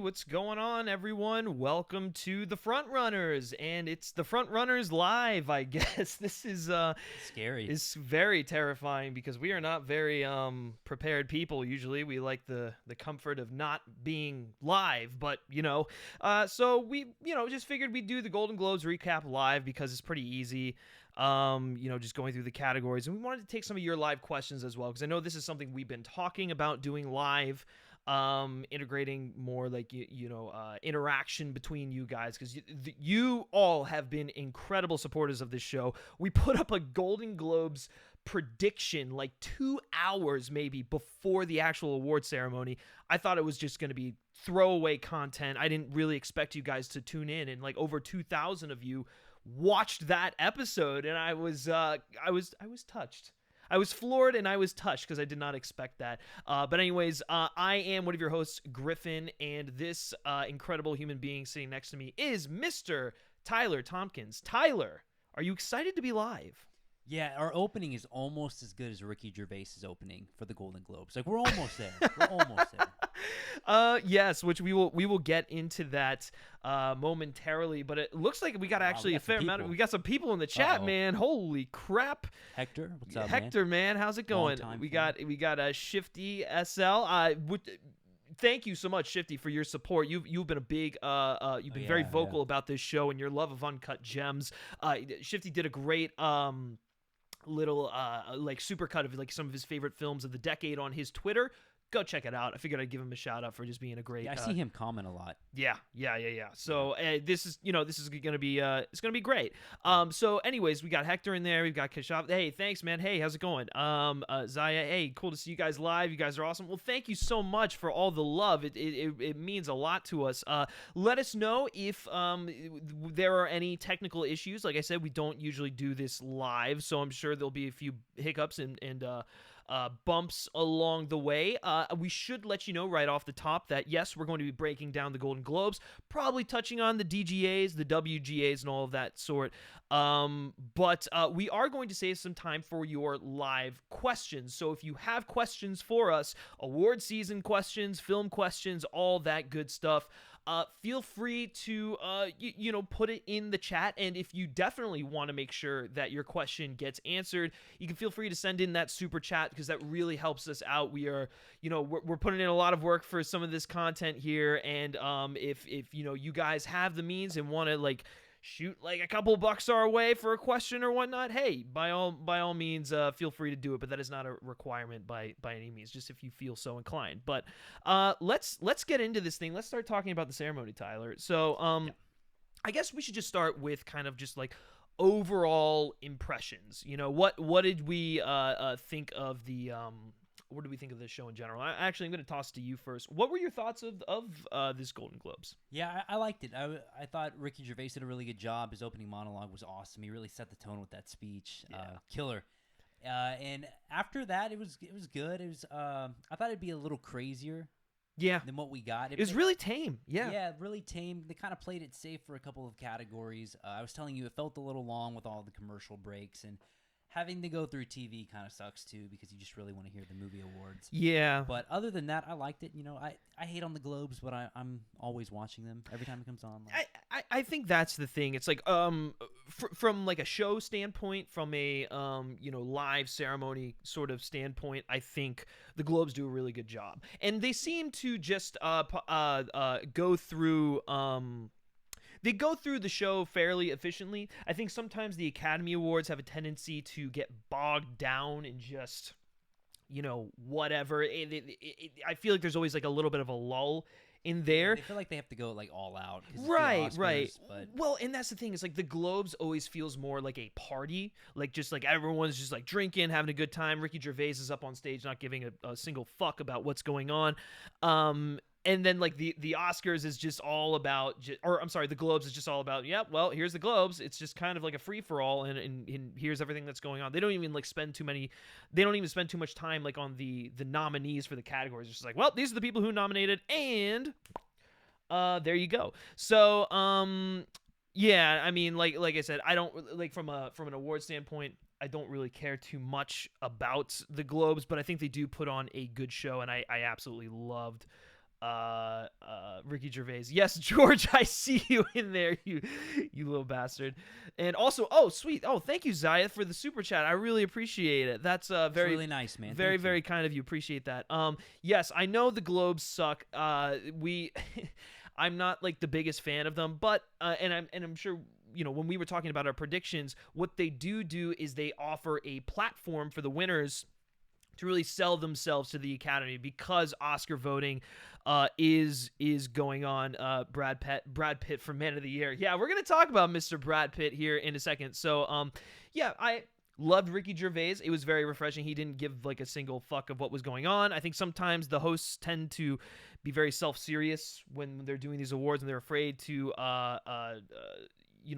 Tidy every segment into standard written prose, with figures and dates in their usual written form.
what's going on, everyone? Welcome to the Frontrunners, and it's the Frontrunners live, I guess. This is Scary. is very terrifying because we are not very prepared people. Usually, we like the comfort of not being live, but so we just figured we'd do the Golden Globes recap live because it's pretty easy. Just going through the categories, and we wanted to take some of your live questions as well because I know this is something we've been talking about doing live. Integrating more like interaction between you guys, because you all have been incredible supporters of this show. We put up a Golden Globes prediction like 2 hours maybe before the actual award ceremony. I thought it was just going to be throwaway content. I didn't really expect you guys to tune in, and like over 2,000 of you watched that episode, and I was touched. I was floored and I was touched because I did not expect that. But anyways, I am one of your hosts, Griffin, and this incredible human being sitting next to me is Mr. Tyler Tompkins. Tyler, are you excited to be live? Yeah, our opening is almost as good as Ricky Gervais's opening for the Golden Globes. Like, we're almost there. We're almost there. Yes, which we will get into that momentarily. But it looks like we got actually a fair amount. We got some people in the chat, man. Holy crap! Hector, what's up, Hector, man? How's it going? We got a Shifty SL. Thank you so much, Shifty, for your support. You've been a big you've been very vocal about this show and your love of Uncut Gems. Shifty did a great little like supercut of like some of his favorite films of the decade on his Twitter. Go check it out. I figured I'd give him a shout out for just being a great. Yeah, I see him comment a lot. Yeah. So this is gonna be it's gonna be great. So anyways, we got Hector in there. We've got Kashav. Hey, thanks, man. Hey, how's it going? Zaya. Hey, cool to see you guys live. You guys are awesome. Well, thank you so much for all the love. It means a lot to us. Let us know if there are any technical issues. Like I said, we don't usually do this live, so I'm sure there'll be a few hiccups and bumps along the way. We should let you know right off the top that yes, we're going to be breaking down the Golden Globes, probably touching on the DGAs, the WGAs, and all of that sort. But we are going to save some time for your live questions. So if you have questions for us, award season questions, film questions, all that good stuff, feel free to put it in the chat. And if you definitely want to make sure that your question gets answered, you can feel free to send in that super chat because that really helps us out. We are, we're putting in a lot of work for some of this content here, and if you guys have the means and want to like shoot like a couple bucks our way for a question or whatnot, hey, by all means, feel free to do it. But that is not a requirement by any means, just if you feel so inclined. But let's get into this thing. Let's start talking about the ceremony, Tyler. So I guess we should just start with kind of just like overall impressions. What did we think of the what do we think of this show in general? I'm going to toss to you first. What were your thoughts of this Golden Globes? Yeah, I liked it. I thought Ricky Gervais did a really good job. His opening monologue was awesome. He really set the tone with that speech. Killer. And after that, it was good. It was I thought it'd be a little crazier. Yeah. Than what we got. It was really tame. Yeah. Yeah, really tame. They kind of played it safe for a couple of categories. I was telling you, it felt a little long with all the commercial breaks, and having to go through TV kind of sucks too because you just really want to hear the movie awards. Yeah. But other than that, I liked it. I hate on the Globes, but I'm always watching them every time it comes on. I think that's the thing. It's like from like a show standpoint, from a live ceremony sort of standpoint, I think the Globes do a really good job, and they seem to just go through. They go through the show fairly efficiently. I think sometimes the Academy Awards have a tendency to get bogged down in just, whatever. I feel like there's always like a little bit of a lull in there. They feel like they have to go like all out. Right. But... Well, and that's the thing. It's like the Globes always feels more like a party. Like just like everyone's just like drinking, having a good time. Ricky Gervais is up on stage not giving a single fuck about what's going on. And then like the Oscars is just all about, the Globes is just all about, well, here's the Globes. It's just kind of like a free for all, and here's everything that's going on. They don't even spend too much time like on the nominees for the categories. It's just like, well, these are the people who nominated, and there you go. So yeah, I mean, like I said, I don't like from an award standpoint, I don't really care too much about the Globes, but I think they do put on a good show, and I absolutely loved Ricky Gervais. Yes, George, I see you in there, you little bastard. And also, oh sweet, oh thank you Zaya for the super chat. I really appreciate it. That's very It's really nice, man. very Thank you. very kind of you. Appreciate that. Yes, I know the Globes suck. We I'm not like the biggest fan of them, but and I'm sure when we were talking about our predictions, what they do is they offer a platform for the winners to really sell themselves to the Academy, because Oscar voting is going on. Brad Pitt for Man of the Year. Yeah, we're gonna talk about Mr. Brad Pitt here in a second. So yeah, I loved Ricky Gervais. It was very refreshing. He didn't give like a single fuck of what was going on. I think sometimes the hosts tend to be very self-serious when they're doing these awards, and they're afraid to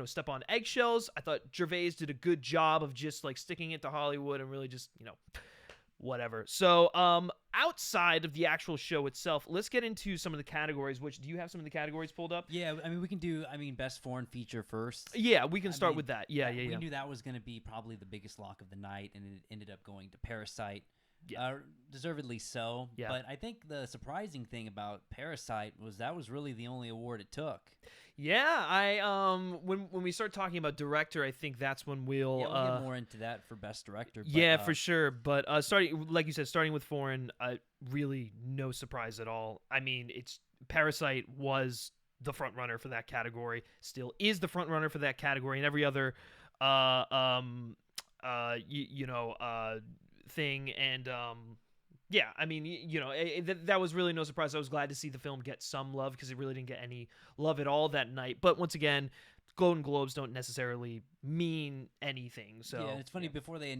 step on eggshells. I thought Gervais did a good job of just like sticking it to Hollywood and really just whatever. So outside of the actual show itself, let's get into some of the categories. Which, do you have some of the categories pulled up? Yeah, I mean, we can do best foreign feature first. Yeah, we can start with that. Yeah. We knew that was going to be probably the biggest lock of the night, and it ended up going to Parasite. Yeah. Deservedly so. Yeah. But I think the surprising thing about Parasite was that was really the only award it took. Yeah, I when we start talking about director, I think that's when we'll get more into that for best director. But, yeah, for sure. But starting, like you said, starting with foreign, really no surprise at all. I mean, Parasite was the front runner for that category, still is the front runner for that category, and every other thing. And yeah, I mean, that was really no surprise. I was glad to see the film get some love, because it really didn't get any love at all that night. But once again, Golden Globes don't necessarily mean anything. So yeah, it's funny, before they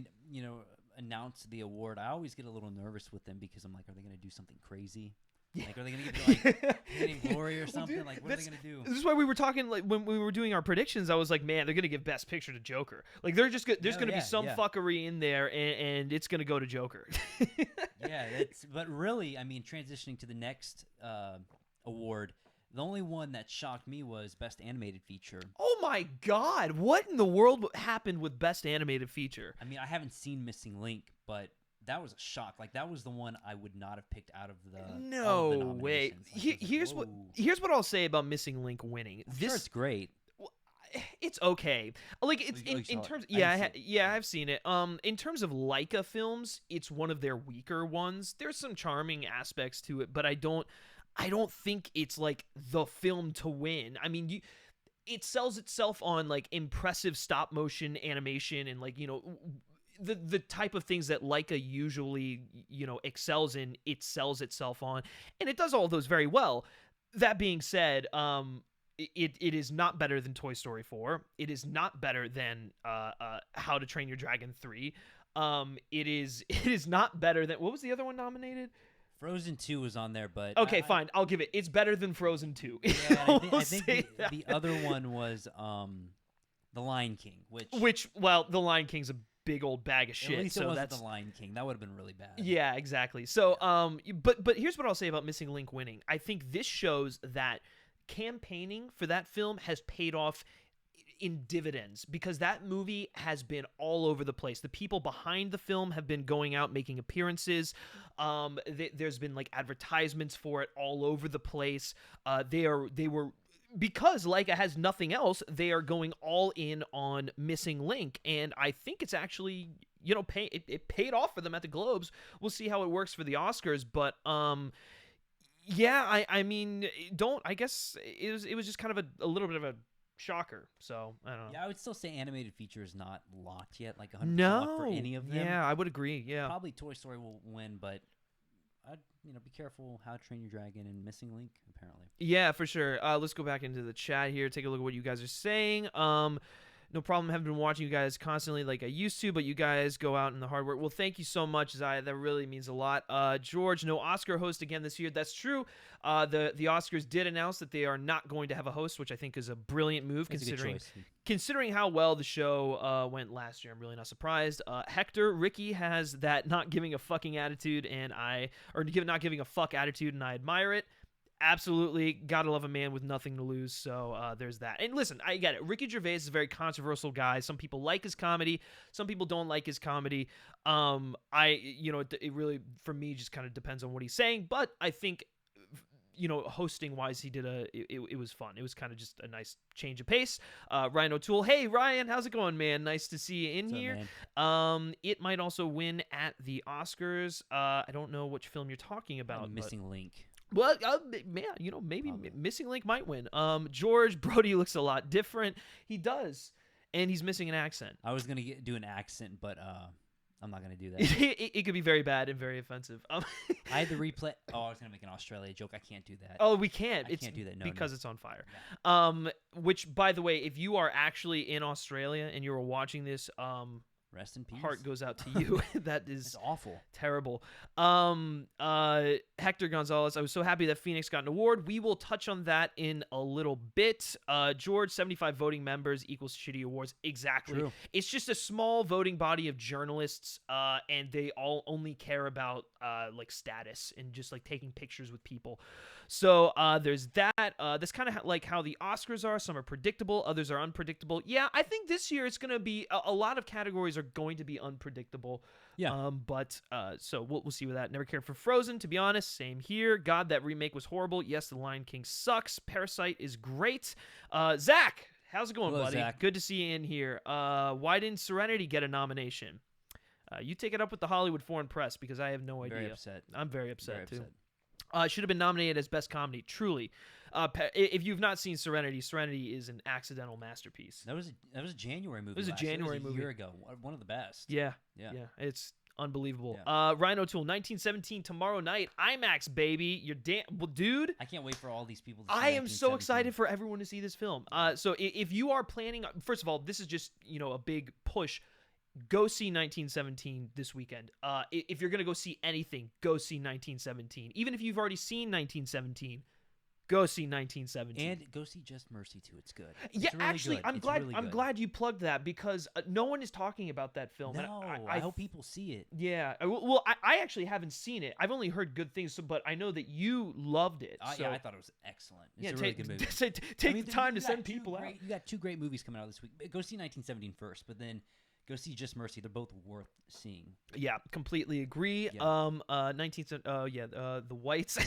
announce the award, I always get a little nervous with them, because I'm like, are they going to do something crazy? Yeah. Like, are they going to give it like Hidden Glory or something? Dude, like, what are they going to do? This is why we were talking, like when we were doing our predictions. I was like, man, they're going to give Best Picture to Joker. Like, there's going to be some fuckery in there, and it's going to go to Joker. Yeah, but really, I mean, transitioning to the next award, the only one that shocked me was Best Animated Feature. Oh my God, what in the world happened with Best Animated Feature? I mean, I haven't seen Missing Link, but that was a shock. Like, that was the one I would not have picked out of the no way. Like, here's what I'll say about Missing Link winning. I'm sure it's great. It's okay. Like, it's in terms. I've seen it. In terms of Leica films, it's one of their weaker ones. There's some charming aspects to it, but I don't think it's like the film to win. I mean, it sells itself on like impressive stop motion animation and like the type of things that Leica usually excels in. It sells itself on, and it does all those very well. That being said, it is not better than Toy Story 4. It is not better than How to Train Your Dragon 3. It is not better than, what was the other one nominated? Frozen 2 was on there, but okay, fine. I'll give it. It's better than Frozen 2. Yeah, I think the other one was The Lion King, which The Lion King's a big old bag of shit. At least so it wasn't that's The Lion King. That would have been really bad. Yeah, exactly. So but here's what I'll say about Missing Link winning. I think this shows that campaigning for that film has paid off in dividends, because that movie has been all over the place. The people behind the film have been going out making appearances. There's been like advertisements for it all over the place. They were because Leica has nothing else, they are going all in on Missing Link, and I think it's actually it paid off for them at the Globes. We'll see how it works for the Oscars, but yeah, I mean, I guess it was just kind of a little bit of a shocker. So I don't know. Yeah, I would still say animated feature is not locked yet, like 100% locked for any of them. Yeah, I would agree. Yeah, probably Toy Story will win, but I'd be careful. How to Train Your Dragon and Missing Link, apparently. Yeah, for sure. Let's go back into the chat here. Take a look at what you guys are saying. No problem. I haven't been watching you guys constantly like I used to, but you guys go out in the hard work. Well, thank you so much, Zaya. That really means a lot. George, no Oscar host again this year. That's true. The Oscars did announce that they are not going to have a host, which I think is a brilliant move, considering how well the show went last year. I'm really not surprised. Hector, Ricky has that not giving a fucking attitude, not giving a fuck attitude, and I admire it. Absolutely, gotta love a man with nothing to lose. So there's that. And listen, I get it. Ricky Gervais is a very controversial guy. Some people like his comedy. Some people don't like his comedy. It really, for me, just kind of depends on what he's saying. But I think hosting wise, he did it was fun. It was kind of just a nice change of pace. Ryan O'Toole, hey Ryan, how's it going, man? Nice to see you in What's up, here. man? It might also win at the Oscars. I don't know which film you're talking about. Missing Link. Well, man, maybe Missing Link might win. George Brody looks a lot different. He does, and he's missing an accent. I was gonna do an accent, but I'm not gonna do that. It could be very bad and very offensive. I had to replay. Oh, I was gonna make an Australia joke. I can't do that. Oh, we can't. I can't do that. No, because no. it's on fire. Yeah. Which, by the way, if you are actually in Australia and you are watching this, rest in peace. Heart goes out to you. That is it's awful. Terrible. Hector Gonzalez, I was so happy that Phoenix got an award. We will touch on that in a little bit. George, 75 voting members equals shitty awards. Exactly. True. It's just a small voting body of journalists, and they all only care about like status and just like taking pictures with people. So there's that. That's kind of like how the Oscars are. Some are predictable, others are unpredictable. Yeah, I think this year it's going to be a lot of categories are going to be unpredictable. Yeah. So we'll see with that. Never cared for Frozen, to be honest. Same here. God, that remake was horrible. Yes, The Lion King sucks. Parasite is great. Zach, how's it going, Hello, buddy? Zach. Good to see you in here. Why didn't Serenity get a nomination? You take it up with the Hollywood Foreign Press because I have no idea. Very upset. I'm very upset too. Upset. Should have been nominated as Best Comedy. Truly, if you've not seen Serenity, Serenity is an accidental masterpiece. That was a January movie. It was a January movie. A year ago. One of the best. Yeah. It's unbelievable. Ryan O'Toole, 1917 tomorrow night, IMAX baby. Well, dude. I can't wait for all these people to see I am so excited for everyone to see this film. So if you are planning, first of all, this is just a big push. Go see 1917 this weekend. If you're gonna go see anything, go see 1917. Even if you've already seen 1917, go see 1917. And go see Just Mercy too. It's good. Yeah, it's really actually, good. I'm glad you plugged that because no one is talking about that film. No, and I hope people see it. Yeah, well, I actually haven't seen it. I've only heard good things, but I know that you loved it. So. Yeah, I thought it was excellent. It's a really good movie. Take the time to send people out. You got two great movies coming out this week. Go see 1917 first, but then go see Just Mercy. They're both worth seeing. Yeah, completely agree. Yeah. The Whites.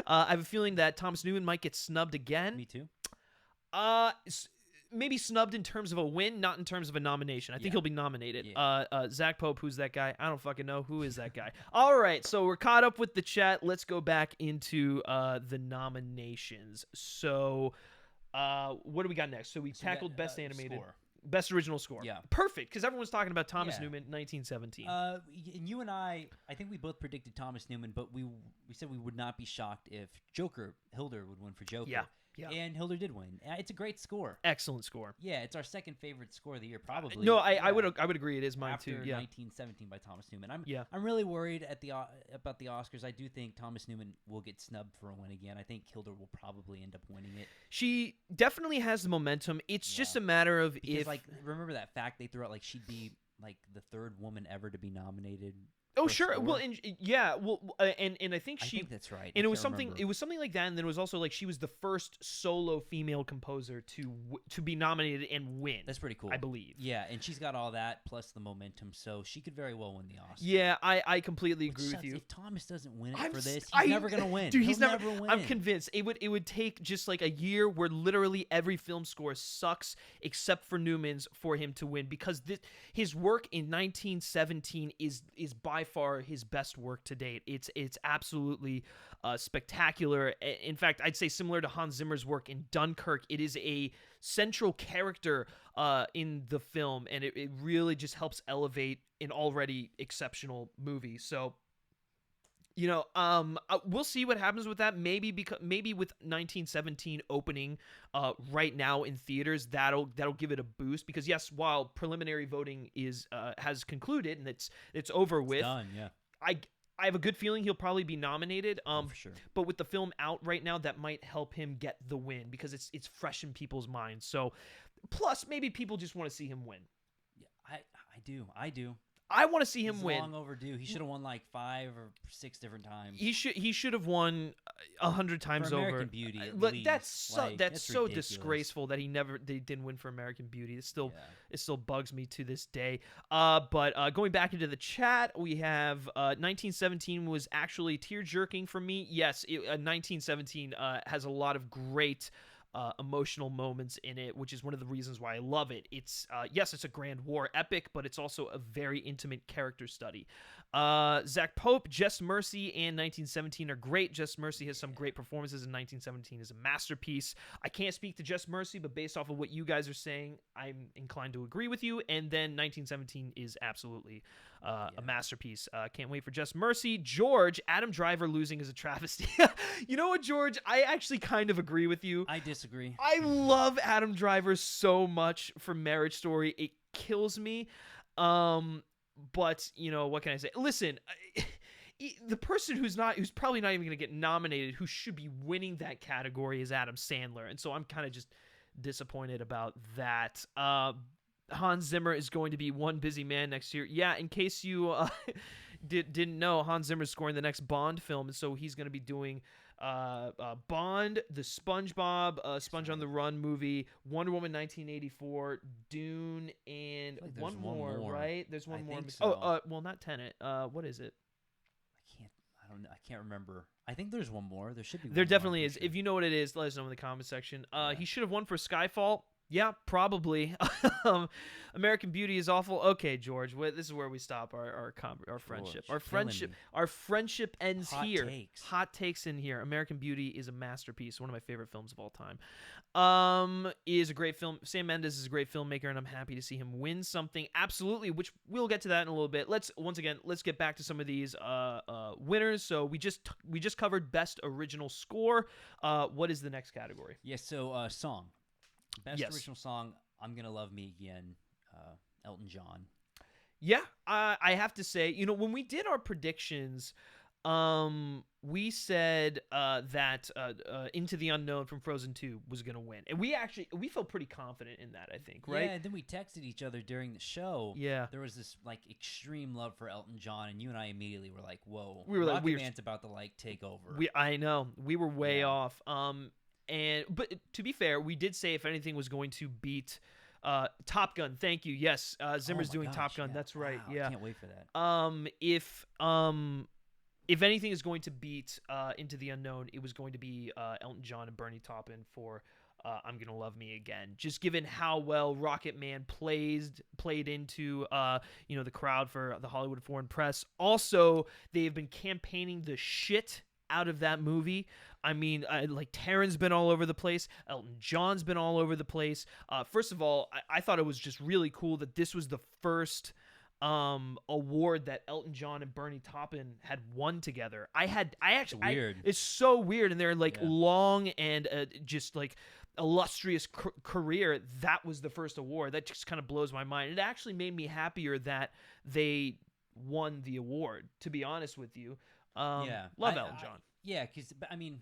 I have a feeling that Thomas Newman might get snubbed again. Me too. Maybe snubbed in terms of a win, not in terms of a nomination. I think he'll be nominated. Yeah. Zach Pope, who's that guy? I don't fucking know. Who is that guy? All right, so we're caught up with the chat. Let's go back into the nominations. So what do we got next? So we tackled Best Animated. Score. Best Original Score. Yeah. Perfect, because everyone's talking about Thomas Newman, 1917. And you and I think we both predicted Thomas Newman, but we said we would not be shocked if Hildur would win for Joker. Yeah. And Hildur did win. It's a great score. Excellent score. Yeah, it's our second favorite score of the year, probably. No, I would agree. It is mine After too. Yeah. 1917 by Thomas Newman. I'm really worried about the Oscars. I do think Thomas Newman will get snubbed for a win again. I think Hildur will probably end up winning it. She definitely has the momentum. It's just a matter of because, remember that fact they threw out, she'd be the third woman ever to be nominated. Oh sure, well, and I think I think that's right. And it was something like that, and then it was also she was the first solo female composer to be nominated and win. That's pretty cool, I believe. Yeah, and she's got all that plus the momentum, so she could very well win the Oscar. Yeah, I completely agree with you. If Thomas doesn't win it for this, he's never gonna win. Dude, he'll never win. I'm convinced it would take just a year where literally every film score sucks except for Newman's for him to win, because his work in 1917 is by far his best work to date. It's absolutely spectacular. In fact, I'd say similar to Hans Zimmer's work in Dunkirk, it is a central character in the film, and it really just helps elevate an already exceptional movie. So we'll see what happens with that. Maybe with 1917 opening right now in theaters, that'll give it a boost, because yes, while preliminary voting has concluded and it's over with, done. Yeah, I have a good feeling he'll probably be nominated. For sure. But with the film out right now, that might help him get the win, because it's fresh in people's minds. So plus maybe people just want to see him win. Yeah, I do. I want to see him He's win. long overdue. He should have won like 5 or 6 different times. He should have won 100 times For over. American Beauty, at But least. that's so Like, that's so ridiculous. disgraceful that they didn't win for American Beauty. It still bugs me to this day. But going back into the chat, we have 1917 was actually tear jerking for me. Yes, 1917 has a lot of great emotional moments in it, which is one of the reasons why I love it. It's yes, it's a grand war epic, but it's also a very intimate character study. Zach Pope, Just Mercy, and 1917 are great. Just Mercy has some great performances, and 1917 is a masterpiece. I can't speak to Just Mercy, but based off of what you guys are saying, I'm inclined to agree with you. And then 1917 is absolutely a masterpiece. Can't wait for Just Mercy. George, Adam Driver losing is a travesty. You know what, George? I actually kind of agree with you. I disagree. I love Adam Driver so much for Marriage Story. It kills me. But you know, what can I say? Listen, the person who's probably not even going to get nominated, who should be winning that category, is Adam Sandler. And so I'm kind of just disappointed about that. Hans Zimmer is going to be one busy man next year. Yeah, in case you didn't know, Hans Zimmer's scoring the next Bond film, and so he's going to be doing Bond, the SpongeBob, Sponge on the Run movie, Wonder Woman 1984, Dune, and like one more, right? There's one more. Think so. Oh, well, not Tenet. What is it? I can't remember. I think there's one more. There should be. There one definitely more, is. for sure. If you know what it is, let us know in the comment section. He should have won for Skyfall. Yeah, probably. American Beauty is awful. Okay, George, this is where we stop our friendship. Our friendship ends here. Takes. Hot takes in here. American Beauty is a masterpiece, one of my favorite films of all time. Is a great film. Sam Mendes is a great filmmaker, and I'm happy to see him win something. Absolutely, which we'll get to that in a little bit. Let's get back to some of these winners. So we just covered best original score. What is the next category? Yes. So song. Best original song, I'm Gonna Love Me Again, Elton John. Yeah, I have to say, you know, when we did our predictions, we said that Into the Unknown from Frozen 2 was going to win. And we felt pretty confident in that, I think, right? Yeah, and then we texted each other during the show. Yeah. There was this, like, extreme love for Elton John, and you and I immediately were like, whoa. We were like, Rocket Man's about to, like, take over. I know. We were way off. But to be fair, we did say if anything was going to beat Top Gun. Thank you. Yes, Zimmer's doing Top Gun. Yeah. That's right. Wow, Yeah. I can't wait for that. If anything is going to beat Into the Unknown, it was going to be Elton John and Bernie Taupin for I'm Gonna Love Me Again. Just given how well Rocket Man played into the crowd for the Hollywood Foreign Press. Also, they have been campaigning the shit out of that movie. I mean, like Taron's been all over the place. Elton John's been all over the place. First of all, I thought it was just really cool that this was the first award that Elton John and Bernie Taupin had won together. It's so weird, and they're like long and just like illustrious career. That was the first award. That just kind of blows my mind. It actually made me happier that they won the award, to be honest with you. Love Elton John. Because I mean,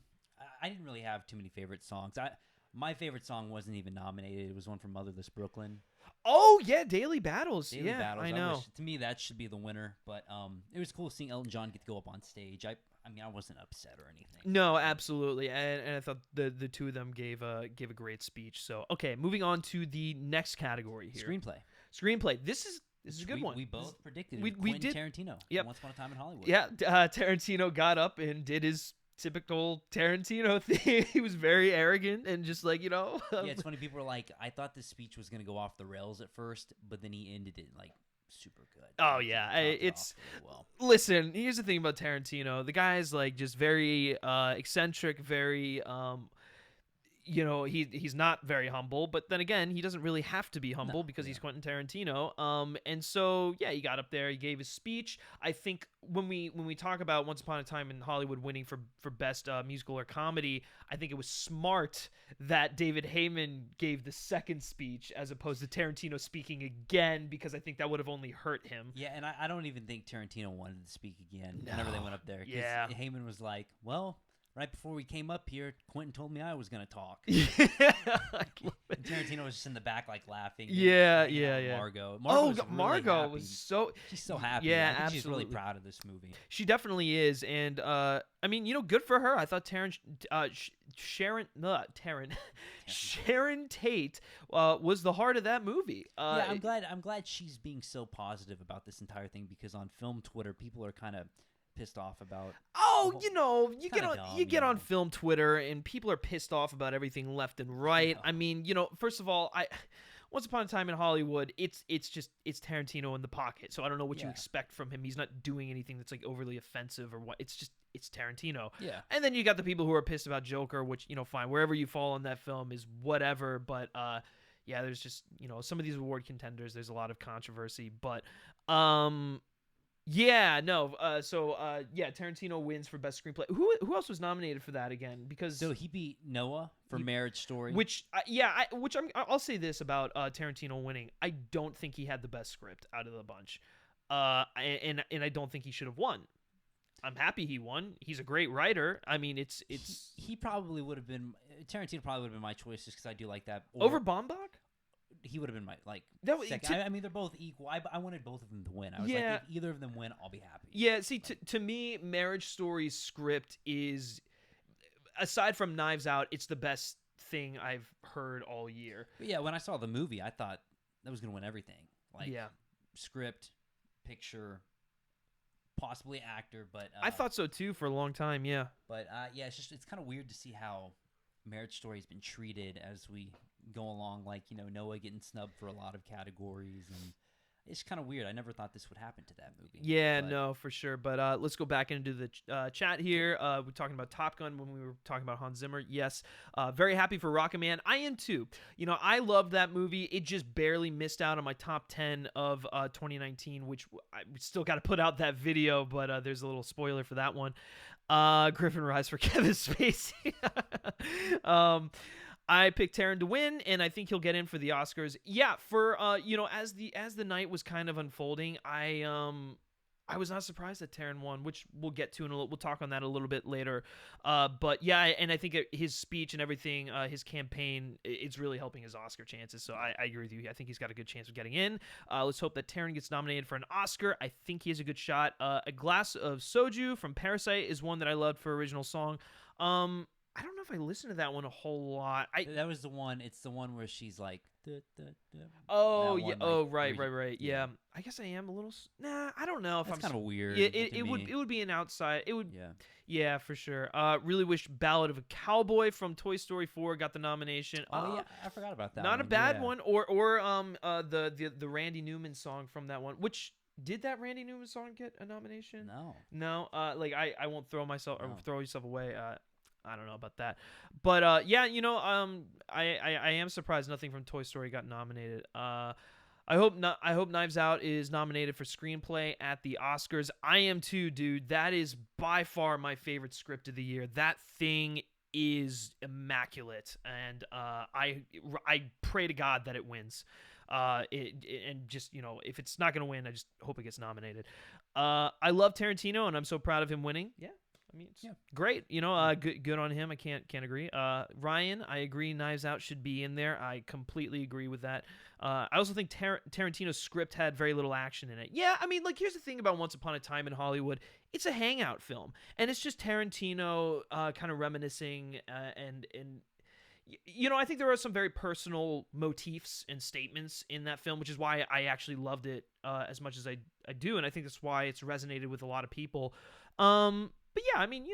I didn't really have too many favorite songs. My favorite song wasn't even nominated. It was one from Motherless Brooklyn. Oh yeah, Daily Battles. Battles. I know. To me, that should be the winner. But it was cool seeing Elton John get to go up on stage. I mean, I wasn't upset or anything. No, absolutely, and I thought the two of them gave a great speech. So okay, moving on to the next category here. Screenplay. This is a good one. We both predicted we Quentin did. Tarantino. Yep. Once Upon a Time in Hollywood. Yeah, Tarantino got up and did his typical Tarantino thing. He was very arrogant and just like, Yeah, it's funny. People were like, I thought this speech was going to go off the rails at first, but then he ended it like super good. Oh yeah, it's Listen, here's the thing about Tarantino. The guy's like just very eccentric, very he's not very humble, but then again, he doesn't really have to be humble because he's Quentin Tarantino. And so yeah, he got up there, he gave his speech. I think when we talk about Once Upon a Time in Hollywood winning for best musical or comedy, I think it was smart that David Heyman gave the second speech as opposed to Tarantino speaking again, because I think that would have only hurt him. Yeah, and I don't even think Tarantino wanted to speak again whenever they went up there. Yeah, Heyman was like, well, right before we came up here, Quentin told me I was going to talk. I love it. Tarantino was just in the back, like laughing. Yeah, hanging out with yeah. Margot. Oh, was really Margot happy. was so. She's so happy. Yeah, I think she's really absolutely. proud of this movie. She definitely is, and I mean, good for her. I thought Sharon Tate was the heart of that movie. Yeah, I'm glad she's being so positive about this entire thing, because on film Twitter, people are kind of pissed off about. Oh, dumb, you get on film Twitter, and people are pissed off about everything left and right. Yeah. I mean, first of all, Once Upon a Time in Hollywood, it's Tarantino in the pocket, so I don't know what you Yeah. expect from him. He's not doing anything that's like overly offensive or what. It's Tarantino. Yeah. And then you got the people who are pissed about Joker, which fine, wherever you fall on that film is whatever. But yeah, there's just some of these award contenders. There's a lot of controversy, but yeah, no. Yeah, Tarantino wins for best screenplay. Who else was nominated for that again? Because So he beat Noah for Marriage Story. I'll say this about Tarantino winning. I don't think he had the best script out of the bunch, and I don't think he should have won. I'm happy he won. He's a great writer. I mean, he probably would have been Tarantino. Probably would have been my choice, just because I do like that. Over Baumbach. He would have been my That was- second. I mean, they're both equal. I wanted both of them to win. I was like, if either of them win, I'll be happy. Yeah, see, to me, Marriage Story's script is, aside from Knives Out, it's the best thing I've heard all year. But yeah, when I saw the movie, I thought that was going to win everything. Like, yeah, script, picture, possibly actor. But I thought so too for a long time. Yeah, but yeah, it's kind of weird to see how Marriage Story has been treated as we go along. Like, Noah getting snubbed for a lot of categories, and it's kind of weird. I never thought this would happen to that movie. Yeah, no, for sure. But let's go back into the chat here. We're talking about Top Gun when we were talking about Hans Zimmer. Yes, very happy for Rocketman. I am too. I love that movie. It just barely missed out on my top 10 of 2019, which I still got to put out that video, but there's a little spoiler for that one. Griffin Rise for Kevin Spacey. I picked Taron to win, and I think he'll get in for the Oscars. Yeah, for as the night was kind of unfolding, I was not surprised that Taron won, which we'll get to, and we'll talk on that a little bit later. But yeah, and I think his speech and everything, his campaign, it's really helping his Oscar chances. So I agree with you. I think he's got a good chance of getting in. Let's hope that Taron gets nominated for an Oscar. I think he has a good shot. A Glass of Soju from Parasite is one that I loved for original song. I don't know if I listened to that one a whole lot. That was the one. It's the one where she's like, oh yeah, right. Yeah, I guess I am a little. Nah, I don't know if That's kind of weird. Yeah, it would be an outside. It would. Yeah. Yeah, for sure. Really wish Ballad of a Cowboy from Toy Story 4 got the nomination. Oh yeah, I forgot about that. Not a bad one. Or the Randy Newman song from that one. Which did that Randy Newman song get a nomination? No. Like I won't throw myself or throw yourself away. I don't know about that, but yeah, I am surprised nothing from Toy Story got nominated. I hope Knives Out is nominated for screenplay at the Oscars. I am too, dude. That is by far my favorite script of the year. That thing is immaculate, and I pray to God that it wins. And just if it's not gonna win, I just hope it gets nominated. I love Tarantino, and I'm so proud of him winning. Yeah. I mean, it's great. Good on him. I can't agree. Ryan, I agree. Knives Out should be in there. I completely agree with that. I also think Tarantino's script had very little action in it. Yeah, I mean, like, here's the thing about Once Upon a Time in Hollywood. It's a hangout film, and it's just Tarantino kind of reminiscing and I think there are some very personal motifs and statements in that film, which is why I actually loved it as much as I do, and I think that's why it's resonated with a lot of people. But yeah, I mean,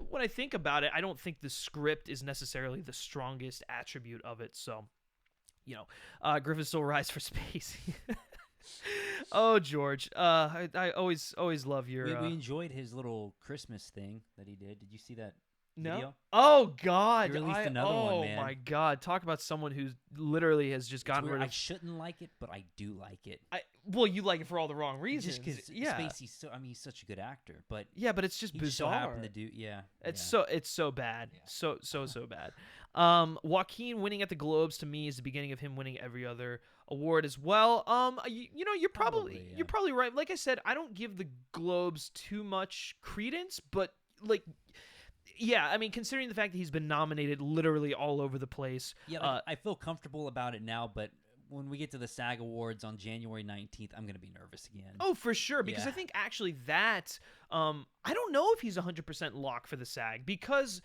when I think about it, I don't think the script is necessarily the strongest attribute of it. So, Griffin still rise for Spacey. Oh, George, I always love your. We enjoyed his little Christmas thing that he did. Did you see that? No. Video? Oh God! He released another one, man. Oh my God! Talk about someone who literally has just gotten rid of. I shouldn't like it, but I do like it. Well, you like it for all the wrong reasons. Just because Spacey's he's such a good actor, but yeah, but it's just he bizarre. So happened to do, It's so bad, so bad. Joaquin winning at the Globes to me is the beginning of him winning every other award as well. You're probably right. Like I said, I don't give the Globes too much credence, but like, Yeah, I mean, considering the fact that he's been nominated literally all over the place. Yeah, like, I feel comfortable about it now, but when we get to the SAG Awards on January 19th, I'm going to be nervous again. Oh, for sure, because Yeah. I think actually that I don't know if he's 100% lock for the SAG because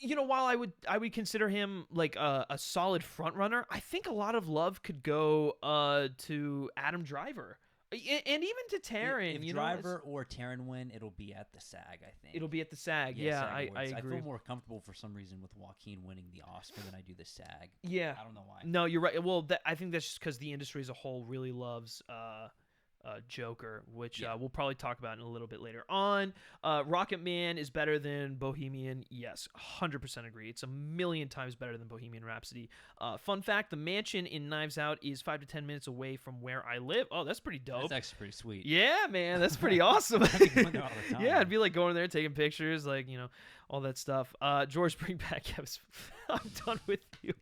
while I would consider him like a solid front runner, I think a lot of love could go to Adam Driver. And even to Taron, If you Driver or Taron win, it'll be at the SAG, I think. it'll be at the SAG. Yeah, SAG I Awards. agree. I feel more comfortable for some reason with Joaquin winning the Oscar than I do the SAG. Yeah, I don't know why. no, you're right. Well, I think that's just because the industry as a whole really loves Joker, which we'll probably talk about in a little bit later on. Rocket Man is better than Bohemian. Yes, 100% agree. It's a million times better than Bohemian Rhapsody. Fun fact, the mansion in Knives Out is 5 to 10 minutes away from where I live. Oh, that's pretty dope. That's actually pretty sweet. Yeah, man, that's pretty awesome. I'd be going there all the time. Yeah, I'd be like going there, taking pictures, like, all that stuff. George, bring back Kevin's. I'm done with you.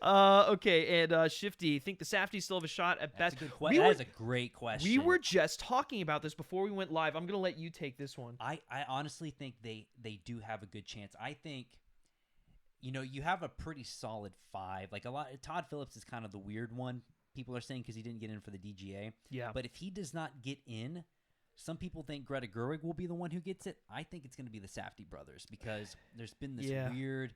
Okay, and Shifty, think the Safdies still have a shot at That's best? a good question. That is a great question. We were just talking about this before we went live. I'm gonna let you take this one. I honestly think they do have a good chance. I think, you have a pretty solid 5. Like Todd Phillips is kind of the weird one. People are saying because he didn't get in for the DGA. Yeah. But if he does not get in, some people think Greta Gerwig will be the one who gets it. I think it's going to be the Safdie brothers because there's been this weird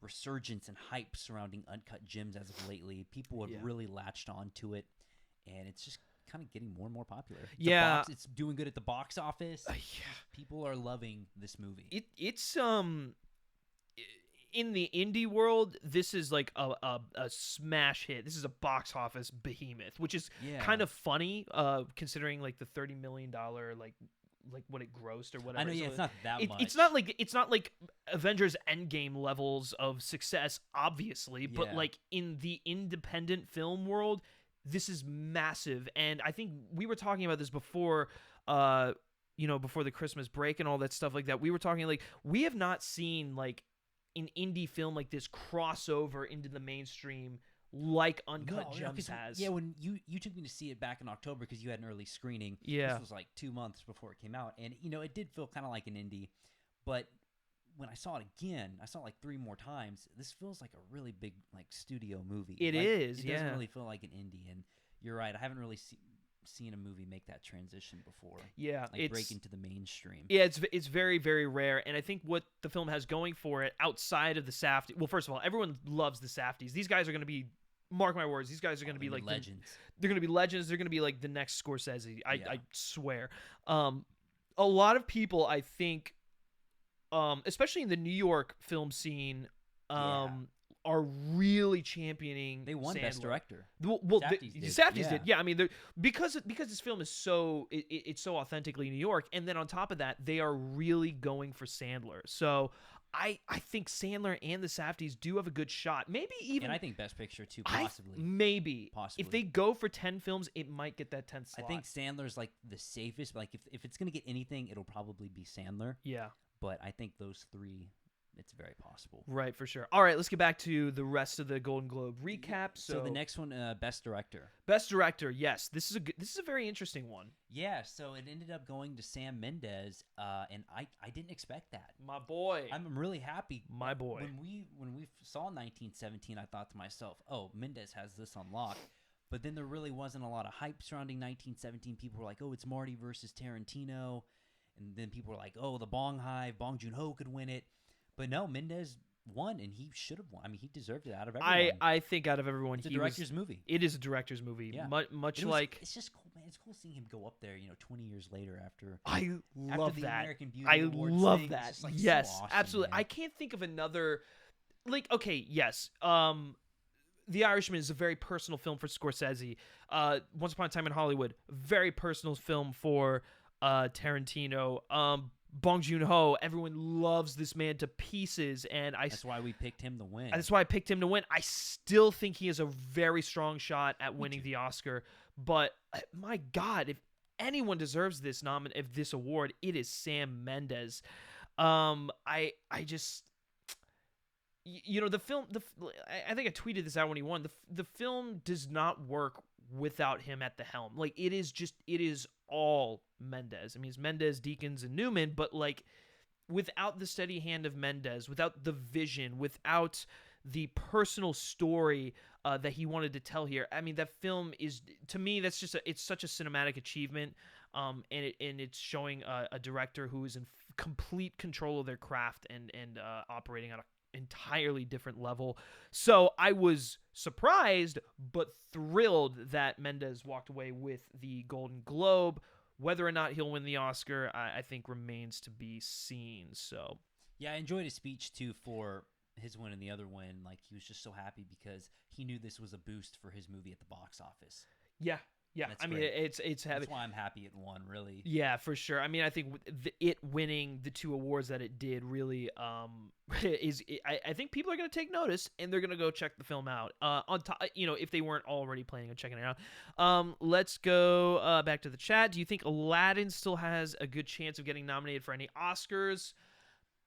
resurgence and hype surrounding Uncut Gems as of lately. People have really latched onto it, and it's just kind of getting more and more popular. It's doing good at the box office. People are loving this movie. It's in the indie world, this is like a smash hit. This is a box office behemoth, which is kind of funny considering like the $30 million like what it grossed or whatever. I know, it's not that much. It's not like Avengers Endgame levels of success, obviously, but like in the independent film world, this is massive. And I think we were talking about this before, before the Christmas break and all that stuff like that. We were talking like we have not seen like an indie film like this crossover into the mainstream like Uncut Gems has. Yeah, when you took me to see it back in October because you had an early screening. Yeah. This was like 2 months before it came out. And, it did feel kind of like an indie. But when I saw it again, I saw it like 3 more times. This feels like a really big like studio movie. It doesn't really feel like an indie. And you're right. I haven't really seen a movie make that transition before. Yeah, like break into the mainstream. Yeah, it's very, very rare, and I think what the film has going for it outside of the Safdies. Well, first of all, everyone loves the Safdies. These guys are going to be, mark my words, these guys are going to be like legends. They're going to be legends. They're going to be like the next Scorsese. I swear. A lot of people, I think, especially in the New York film scene, are really championing. They won Sandler. Best Director. Well, Safdies did. Yeah, I mean, because this film is so it's so authentically New York, and then on top of that, they are really going for Sandler. So I think Sandler and the Safdies do have a good shot. Maybe even, and I think Best Picture too, possibly. Possibly. If they go for 10 films, it might get that 10th slot. I think Sandler's like the safest. Like if it's gonna get anything, it'll probably be Sandler. Yeah. But I think those 3. It's very possible. Right, for sure. All right, let's get back to the rest of the Golden Globe recap. So the next one, Best Director. Best Director, yes. This is a very interesting one. Yeah, so it ended up going to Sam Mendes, and I didn't expect that. My boy. I'm really happy. My boy. When we saw 1917, I thought to myself, oh, Mendes has this on lock. But then there really wasn't a lot of hype surrounding 1917. People were like, oh, it's Marty versus Tarantino. And then people were like, oh, the Bong Hive, Bong Joon-ho could win it. But no, Mendes won, and he should have won. I mean, he deserved it out of everyone. I think out of everyone, it's a director's movie. It is a director's movie. Yeah. It's just cool, man. It's cool seeing him go up there, 20 years later after. I love the that. American Beauty I Awards love thing. that. It's just, like, yes, so awesome, absolutely. man. I can't think of another. Like, okay, yes. The Irishman is a very personal film for Scorsese. Once Upon a Time in Hollywood, very personal film for Tarantino. Bong Joon-ho, everyone loves this man to pieces, and that's why we picked him to win. That's why I picked him to win. I still think he has a very strong shot at winning the Oscar, but my God, if anyone deserves this this award, it is Sam Mendes. I just, the film. I think I tweeted this out when he won. The film does not work without him at the helm. Like it is all Mendes. I mean, it's Mendes, Deakins, and Newman, but like without the steady hand of Mendes, without the vision, without the personal story that he wanted to tell here. I mean, that film is, to me, that's just it's such a cinematic achievement, and it's showing a director who is in complete control of their craft and operating on an entirely different level. So I was surprised but thrilled that Mendes walked away with the Golden Globe. Whether or not he'll win the Oscar, I think remains to be seen. So yeah, I enjoyed his speech too for his win and the other win. Like, he was just so happy because he knew this was a boost for his movie at the box office. Yeah. That's I mean, great. it's heavy. That's why I'm happy it won, really. Yeah, for sure. I mean, I think it winning the 2 awards that it did really I think people are going to take notice and they're going to go check the film out. On top, if they weren't already planning on checking it out. Let's go back to the chat. Do you think Aladdin still has a good chance of getting nominated for any Oscars?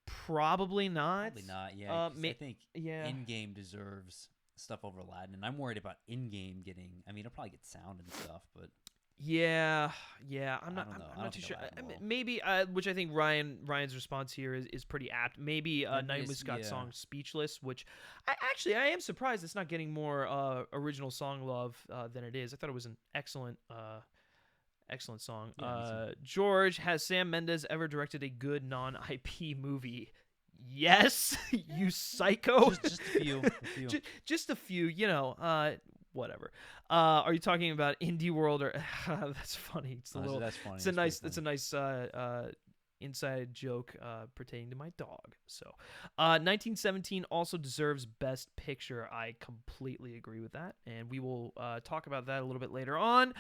Probably not. Probably not. Yeah, I think Endgame deserves stuff over Aladdin, and I'm worried about Endgame getting. I mean, it'll probably get sound and stuff, but yeah, I'm not too sure. Maybe, which I think Ryan's response here is pretty apt. Maybe Naomi Scott's song "Speechless," which I am surprised it's not getting more original song love than it is. I thought it was an excellent song. George, has Sam Mendes ever directed a good non-IP movie? Yes, you psycho. Just a few. Just a few. Whatever. Are you talking about Indie World or? That's funny. It's a little. That's funny. It's a nice inside joke pertaining to my dog. So, 1917 also deserves Best Picture. I completely agree with that, and we will talk about that a little bit later on.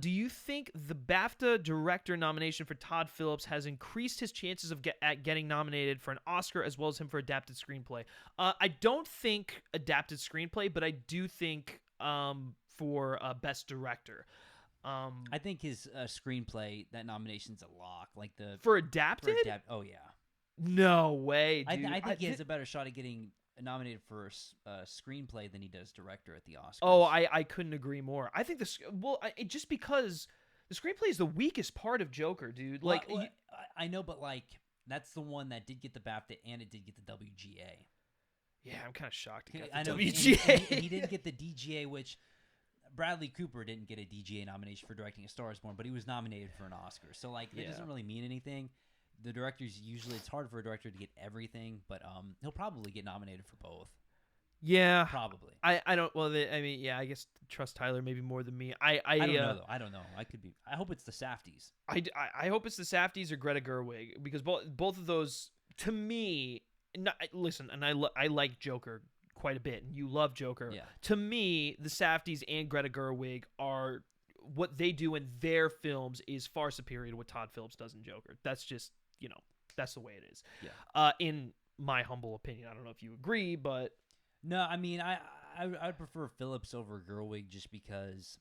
Do you think the BAFTA director nomination for Todd Phillips has increased his chances of getting nominated for an Oscar as well as him for adapted screenplay? I don't think adapted screenplay, but I do think for Best Director. I think his screenplay, that nomination's a lock. Like for adapted. Oh yeah. No way, dude. I think he has a better shot at getting nominated for screenplay than he does director at the Oscars. Oh, I couldn't agree more. I think just because the screenplay is the weakest part of Joker, dude. I know, but that's the one that did get the BAFTA and it did get the WGA. Yeah, I'm kind of shocked. I know, WGA. And he didn't get the DGA, which Bradley Cooper didn't get a DGA nomination for directing A Star Is Born, but he was nominated for an Oscar. So that doesn't really mean anything. The directors it's hard for a director to get everything, but he'll probably get nominated for both. Yeah, probably. I don't. Well, I guess trust Tyler maybe more than me. I don't know though. I don't know. I could be. I hope it's the Safdies. I hope it's the Safdies or Greta Gerwig, because both of those to me. Listen, and I like Joker quite a bit, and you love Joker. Yeah. To me, the Safdies and Greta Gerwig are what they do in their films is far superior to what Todd Phillips does in Joker. That's just that's the way it is. Yeah. In my humble opinion, I don't know if you agree, but no, I mean I'd prefer Phillips over Gerwig just because.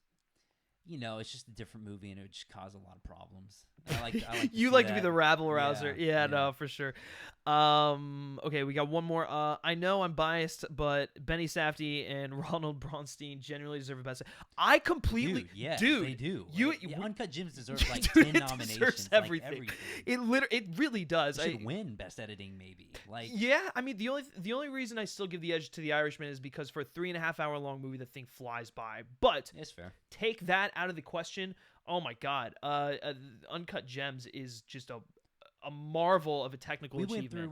It's just a different movie, and it would just cause a lot of problems. I like you like to be the rabble rouser. Yeah, no, for sure. Okay, we got one more. I know I'm biased, but Benny Safdie and Ronald Braunstein genuinely deserve a best. I completely, dude, they do. Uncut Gems deserves 10 nominations. Deserves everything. It really does. It should win Best Editing, maybe. Yeah, I mean the only reason I still give the edge to The Irishman is because for a 3.5 hour long movie, the thing flies by. But that's fair. Take that out of the question. Oh my God, Uncut Gems is just a marvel of a technical achievement.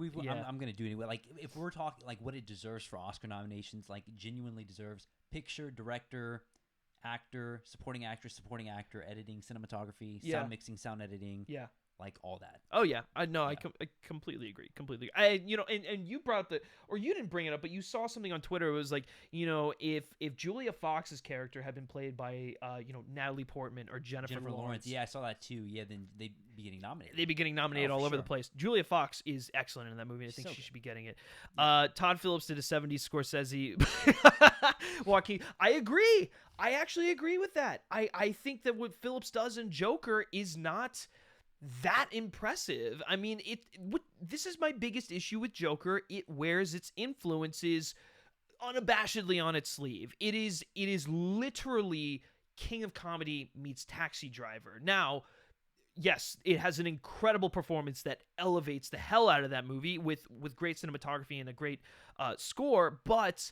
I'm gonna do it anyway. If we're talking what it deserves for Oscar nominations, genuinely deserves picture, director, actor, supporting actor, editing, cinematography, sound mixing, sound editing. Yeah. All that. Oh yeah, I completely agree. And you brought or you didn't bring it up, but you saw something on Twitter. It was if Julia Fox's character had been played by Natalie Portman or Jennifer Lawrence. Yeah, I saw that too. Yeah, then they'd be getting nominated. They'd be getting nominated all over the place. Julia Fox is excellent in that movie. I think she should be getting it. Todd Phillips did a 70s Scorsese. Joaquin, I agree. I actually agree with that. I think that what Phillips does in Joker is not that impressive. I mean, this is my biggest issue with Joker. It wears its influences unabashedly on its sleeve. It is literally King of Comedy meets Taxi Driver. Now, yes, it has an incredible performance that elevates the hell out of that movie with great cinematography and a great score, but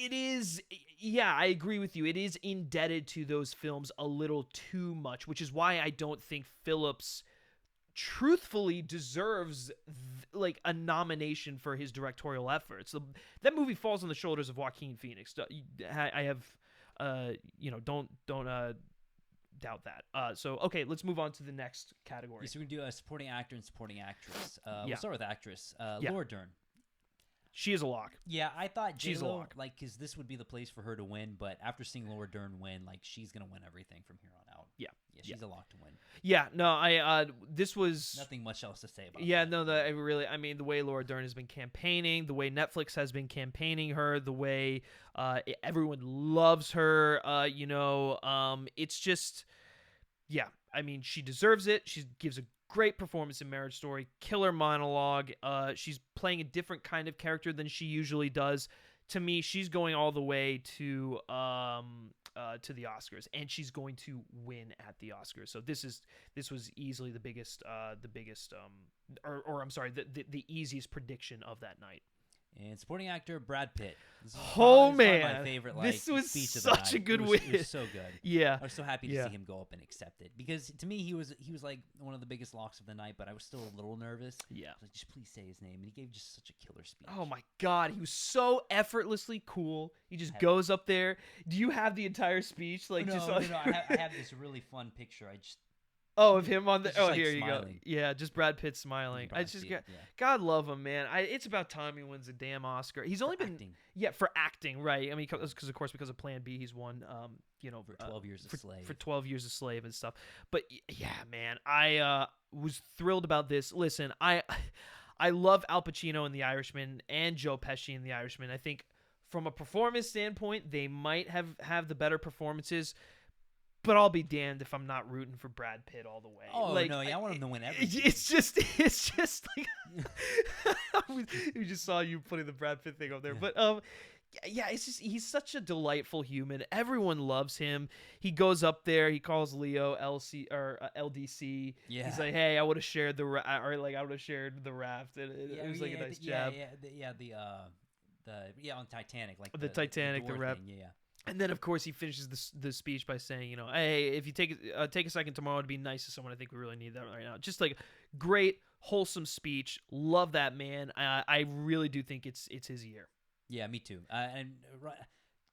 it is, yeah, I agree with you. It is indebted to those films a little too much, which is why I don't think Phillips truthfully deserves like a nomination for his directorial efforts. That movie falls on the shoulders of Joaquin Phoenix. I have, don't doubt that. So okay, let's move on to the next category. So we're gonna do a supporting actor and supporting actress. Yeah. We'll start with actress. Yeah. Laura Dern. She is a lock. Yeah, I thought She's a J-Lo, lock. like, because this would be the place for her to win, but after seeing Laura Dern win, like, she's gonna win everything from here on out. Yeah. Yeah, she's a lock to win. Yeah, no, this was Nothing much else to say about yeah, that. no, I mean, the way Laura Dern has been campaigning, the way Netflix has been campaigning her, the way everyone loves her, it's just, yeah, I mean, she deserves it. She gives a great performance in Marriage Story, killer monologue. She's playing a different kind of character than she usually does. To me, she's going all the way to the Oscars, and she's going to win at the Oscars. So this was easily the biggest, the easiest prediction of that night. And supporting actor Brad Pitt. This is Oh probably man, my favorite. this was speech of the such a night. good It win. was so good. Yeah, I was so happy to Yeah. see him go up and accept it, because to me he was like one of the biggest locks of the night, but I was still a little nervous. Yeah. I was like, just please say his name, and he gave just such a killer speech. Oh my God, he was so effortlessly cool. He just Have- goes up there. Do you have the entire speech? Like, no, just no, I have this really fun picture. I just of him on the. He's just, Oh, like, here you go. smiling. Yeah, just Brad Pitt smiling. Brad I just Pitt, got. yeah. God love him, man. It's about time he wins a damn Oscar. He's only been acting. yeah for acting, right? I mean, because of Plan B, he's won. For 12 years a slave. For 12 years a slave and stuff. But yeah, man, I was thrilled about this. Listen, I love Al Pacino in The Irishman and Joe Pesci in The Irishman. I think from a performance standpoint, they might have the better performances. But I'll be damned if I'm not rooting for Brad Pitt all the way. Oh like, no, yeah, I want him to win everything. It's just like we just saw you putting the Brad Pitt thing up there. Yeah. But yeah, it's just he's such a delightful human. Everyone loves him. He goes up there, he calls Leo LDC. Yeah. He's like, "Hey, I would have shared the I would have shared the raft." And it was like a nice jab. On Titanic, like The Titanic, the door rep. thing, yeah. And then, of course, he finishes the speech by saying, hey, if you take a second tomorrow to be nice to someone, I think we really need that right now. Just like great, wholesome speech. Love that man. I really do think it's his year. Yeah, me too. And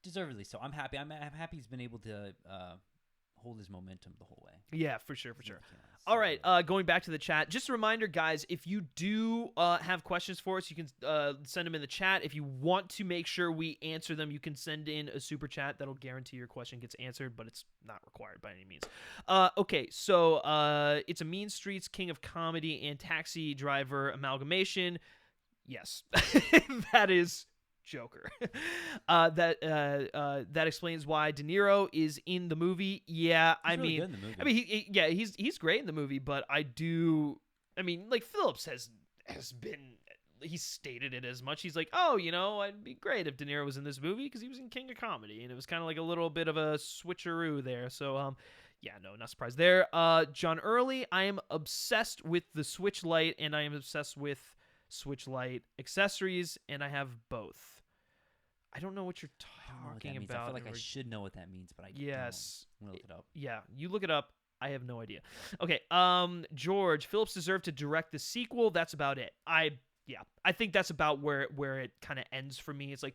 deservedly so. I'm happy. I'm happy he's been able to hold his momentum the whole way. Yeah, for sure. All right, going back to the chat, just a reminder, guys, if you do have questions for us, you can send them in the chat. If you want to make sure we answer them, you can send in a super chat. That'll guarantee your question gets answered, but it's not required by any means. Okay, so it's a Mean Streets, King of Comedy, and Taxi Driver amalgamation. Yes, that is Joker. That explains why De Niro is in the movie. Yeah, He's really good in the movie. I mean, he's great in the movie, but like Phillips has been. He's stated it as much. He's like, oh, it'd be great if De Niro was in this movie because he was in King of Comedy, and it was kind of like a little bit of a switcheroo there. So, yeah, no, not surprised there. John Early, I am obsessed with the Switch Lite, and I am obsessed with Switch Lite accessories, and I have both. I don't know what you're talking about. I feel like I should know what that means, but I don't. I'm gonna look it up. Yeah, you look it up. I have no idea. Okay, George, Phillips deserved to direct the sequel. That's about it. I think that's about where it kind of ends for me. It's like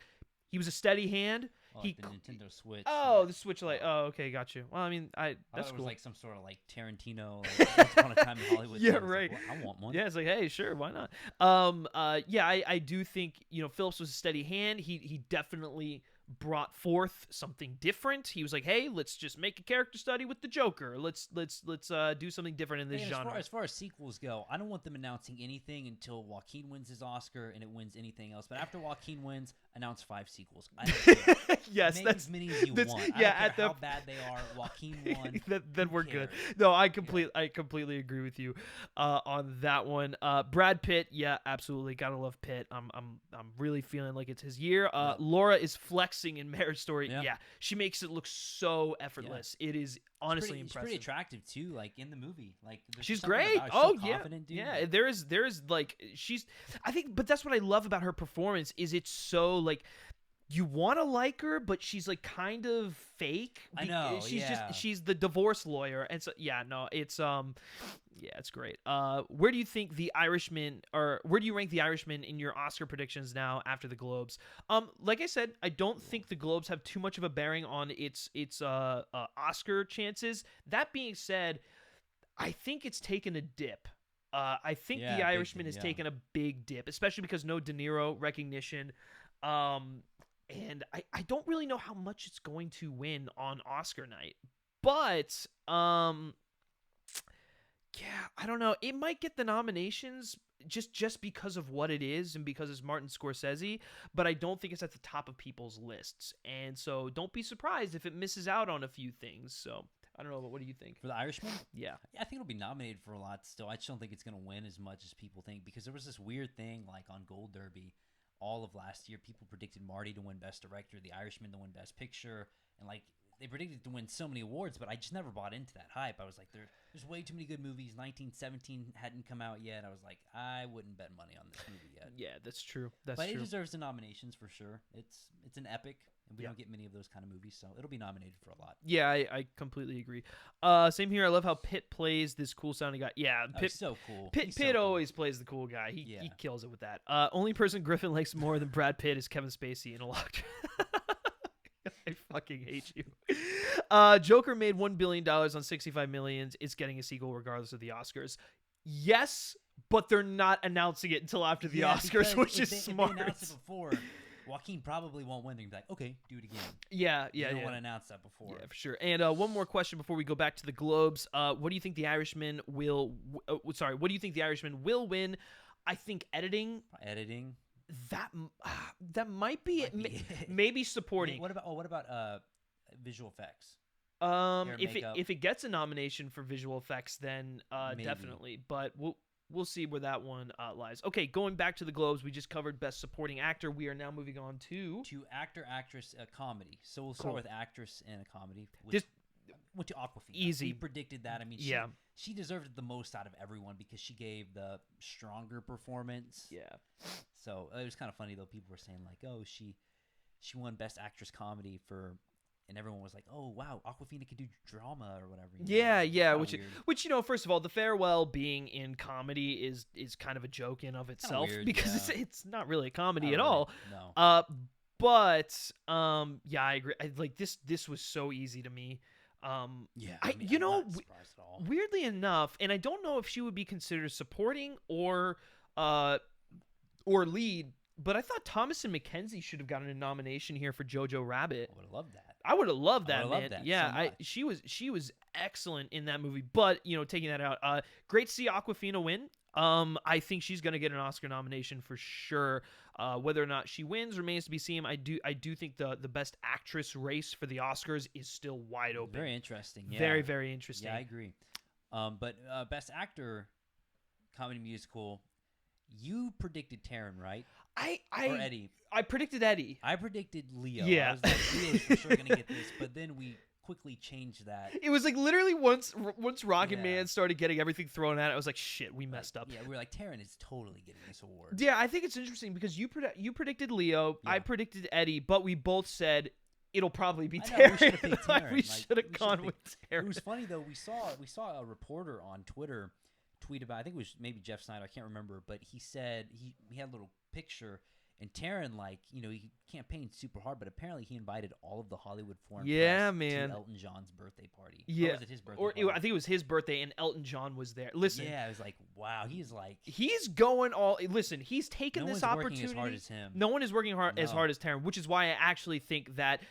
he was a steady hand. The Nintendo Switch. Oh, the Switch Lite. Oh, okay, got you. Well, I mean, I that's thought it cool. was like some sort of like Tarantino, like, Once Upon a Time in Hollywood. Yeah, thing. I was right. Like, well, I want one. Yeah, it's like, hey, sure, why not? I do think Phillips was a steady hand. He definitely brought forth something different. He was like, hey, let's just make a character study with the Joker. Let's do something different in this genre. As far as sequels go, I don't want them announcing anything until Joaquin wins his Oscar and it wins anything else. But after Joaquin wins, announce 5 sequels. I don't care. Yes, Make that's as many as you that's- want. yeah, I at don't care the- how bad they are. Joaquin won. then Who we're good. cares? No, I completely agree with you on that one. Brad Pitt, yeah, absolutely, gotta love Pitt. I'm really feeling like it's his year. Yeah. Laura is flexing in Marriage Story. Yeah. Yeah, she makes it look so effortless. It is honestly She's impressive. pretty attractive too, like in the movie. Like there's She's something great. about her. Oh She's so yeah, confident, dude. yeah. There's like I think, but that's what I love about her performance is it's so like you want to like her, but she's like kind of fake. I know, She's the divorce lawyer, and so yeah, no, it's yeah, it's great. Where do you think The Irishman, or where do you rank The Irishman in your Oscar predictions now after the Globes? Like I said, I don't think the Globes have too much of a bearing on its Oscar chances. That being said, I think it's taken a dip. I think Yeah, The big Irishman dip, has yeah. taken a big dip, especially because no De Niro recognition. And I don't really know how much it's going to win on Oscar night. But yeah, I don't know. It might get the nominations just because of what it is and because it's Martin Scorsese, but I don't think it's at the top of people's lists. And so don't be surprised if it misses out on a few things. So I don't know, but what do you think? For The Irishman, Yeah. I think it'll be nominated for a lot still. I just don't think it's gonna win as much as people think because there was this weird thing like on Gold Derby all of last year. People predicted Marty to win Best Director, The Irishman to win Best Picture, and like they predicted to win so many awards, but I just never bought into that hype. I was like, there's way too many good movies. 1917 hadn't come out yet. I was like, I wouldn't bet money on this movie yet. Yeah, that's true. That's But it true. deserves the nominations for sure. It's an epic, and we Yeah. don't get many of those kind of movies, so it'll be nominated for a lot. Yeah, I completely agree. Same here. I love how Pitt plays this cool sounding guy. Yeah, Oh, Pitt he's so cool. Pitt, He's so Pitt cool. always plays the cool guy. He Yeah. kills it with that. Only person Griffin likes more than Brad Pitt is Kevin Spacey in a locked. I fucking hate you. Joker made $1 billion on 65 million. It's getting a sequel regardless of the Oscars. Yes, but they're not announcing it until after the Yeah, Oscars, because which if is they, smart. If they announce it before, Joaquin probably won't win. They'll be like, okay, do it again. Yeah, You yeah, don't yeah. want to announce that before. Yeah, for sure. And one more question before we go back to the Globes. What do you think The Irishman will? What do you think The Irishman will win? I think editing. That might be it. Might be it. Maybe supporting. What about visual effects? If it gets a nomination for visual effects, then Maybe. definitely. But we'll see where that one lies. Okay, going back to the Globes, we just covered Best Supporting Actor. We are now moving on to actor, actress, comedy. So we'll Cool. start with actress and a comedy. This- Went to Aquafina. Easy. We predicted that. I mean, Yeah. she deserved it the most out of everyone because she gave the stronger performance. Yeah. So it was kind of funny though. People were saying like, "Oh, she won Best Actress Comedy for," and everyone was like, "Oh, wow, Aquafina could do drama or whatever." you know? Yeah, It's yeah, kinda which first of all, The Farewell being in comedy is kind of a joke in of itself weird, because yeah. it's not really a comedy Not at really, all. No. But yeah, I agree. Like this was so easy to me. Yeah. I'm I'm not w- surprised at all. Weirdly enough, and I don't know if she would be considered supporting or lead, but I thought Thomasin McKenzie should have gotten a nomination here for Jojo Rabbit. I would have loved that. I would have loved I that, would've man. loved that Yeah, so much. she was excellent in that movie. But taking that out, great to see Awkwafina win. I think she's gonna get an Oscar nomination for sure. Whether or not she wins remains to be seen. I do think the Best Actress race for the Oscars is still wide open. Very interesting. Yeah. Very, very interesting. Yeah, I agree. But Best Actor, comedy musical, you predicted Taron, right? Or Eddie. I predicted Eddie. I predicted Leo. Yeah. I was like, Leo's for sure gonna get this, but then we quickly changed that. It was like literally once Rocket Yeah. Man started getting everything thrown at it, I was like, shit, we messed up. Yeah, we were like, Taron is totally getting this award. Yeah, I think it's interesting because you predicted Leo, I Yeah. predicted Eddie, but we both said it'll probably be I know, we Taron. should've picked Like, Taron. we Like, should we have should've gone picked- with It Taron. was funny though. We saw a reporter on Twitter tweet about. I think it was maybe Jeff Snyder. I can't remember, but he said he had a little picture. And Taron, like, he campaigned super hard, but apparently he invited all of the Hollywood foreign Yeah, press man. to Elton John's birthday party. Yeah. Or was it his birthday Or party? I think it was his birthday and Elton John was there. Listen, Yeah, I was like, wow, he's like, he's going all. Listen, he's taken no this one's opportunity. working as hard as him. No one is working as No. hard as Taron, which is why I actually think that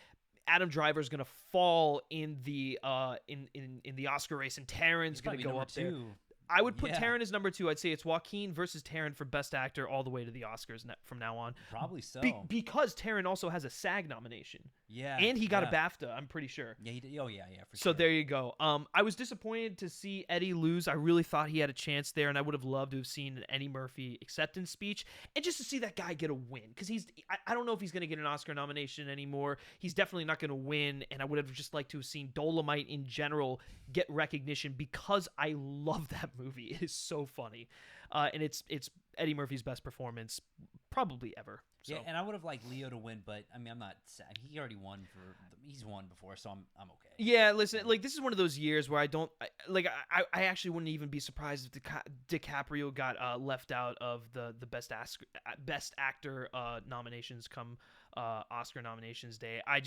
Adam Driver is going to fall in the in the Oscar race, and Taron's He's going to probably go number up there. 2. I would put Yeah. Taron as number 2. I'd say it's Joaquin versus Taron for Best Actor all the way to the Oscars from now on. Probably so. Because Taron also has a SAG nomination. Yeah. And he got a yeah. BAFTA, I'm pretty sure. Yeah, he did. Oh, yeah, for So sure. there you go. I was disappointed to see Eddie lose. I really thought he had a chance there, and I would have loved to have seen an Eddie Murphy acceptance speech, and just to see that guy get a win. Because I don't know if he's going to get an Oscar nomination anymore. He's definitely not going to win, and I would have just liked to have seen Dolomite in general get recognition because I love that movie. It is so funny, and it's Eddie Murphy's best performance probably ever. So. Yeah, and I would have liked Leo to win, but I mean, I'm not sad. He already won he's won before, so I'm okay. Yeah, listen, like this is one of those years where I actually wouldn't even be surprised if DiCaprio got left out of the best actor nominations come Oscar nominations day. I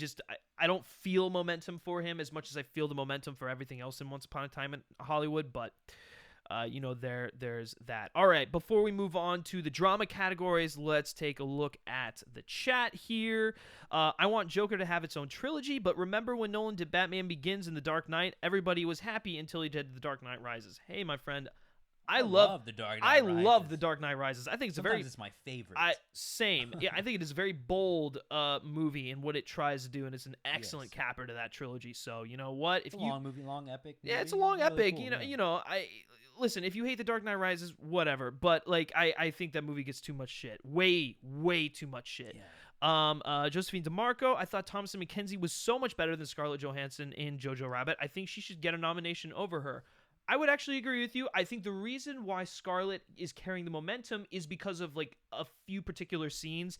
don't feel momentum for him as much as I feel the momentum for everything else in Once Upon a Time in Hollywood, but there's that. All right, before we move on to the drama categories, let's take a look at the chat here. I want Joker to have its own trilogy, but remember when Nolan did Batman Begins and The Dark Knight? Everybody was happy until he did The Dark Knight Rises. Hey, my friend, I love The Dark Knight Rises. I love The Dark Knight Rises. I think Sometimes it's my favorite. Same. Yeah, I think it is a very bold movie in what it tries to do, and it's an excellent capper to that trilogy. So you know what? It's a long movie, long epic. Yeah, it's a long really epic. Cool, Listen, if you hate The Dark Knight Rises, whatever. But like, I think that movie gets too much shit. Way too much shit. Yeah. Josephine DeMarco, I thought Thomasin McKenzie was so much better than Scarlett Johansson in Jojo Rabbit. I think she should get a nomination over her. I would actually agree with you. I think the reason why Scarlett is carrying the momentum is because of like a few particular scenes,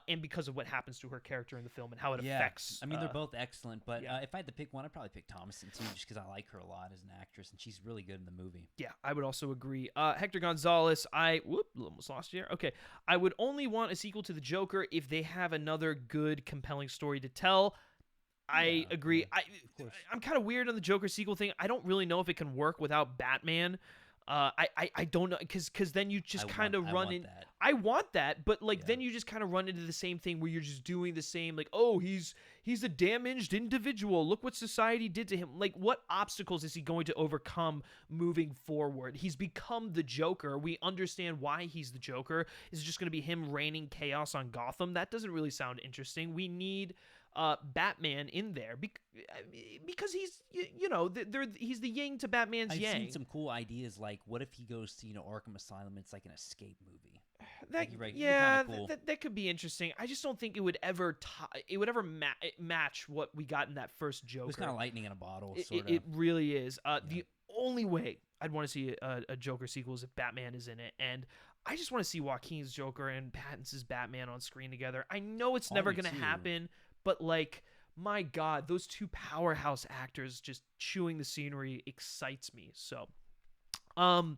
and because of what happens to her character in the film and how it affects. I mean, they're both excellent, but yeah. If I had to pick one, I'd probably pick Thomasin too, just because I like her a lot as an actress, and she's really good in the movie. Yeah, I would also agree. Hector Gonzalez, almost lost you here. Okay, I would only want a sequel to The Joker if they have another good, compelling story to tell. I agree. Yeah, I'm kind of weird on the Joker sequel thing. I don't really know if it can work without Batman. I don't know, because then you just kind of run in. I want that, but like then you just kind of run into the same thing where you're just doing the same, like, oh, he's a damaged individual. Look what society did to him. Like, what obstacles is he going to overcome moving forward? He's become the Joker. We understand why he's the Joker. Is it just going to be him raining chaos on Gotham? That doesn't really sound interesting. We need Batman in there because he's he's the yin to Batman's yang. I've seen some cool ideas, like what if he goes to Arkham Asylum? It's like an escape movie. That could be interesting. I just don't think it would ever match what we got in that first Joker. It's kind of lightning in a bottle. It really is. The only way I'd want to see a Joker sequel is if Batman is in it, and I just want to see Joaquin's Joker and Pattinson's Batman on screen together. I know it's never going to happen, but like, my God, those two powerhouse actors just chewing the scenery excites me. So, oh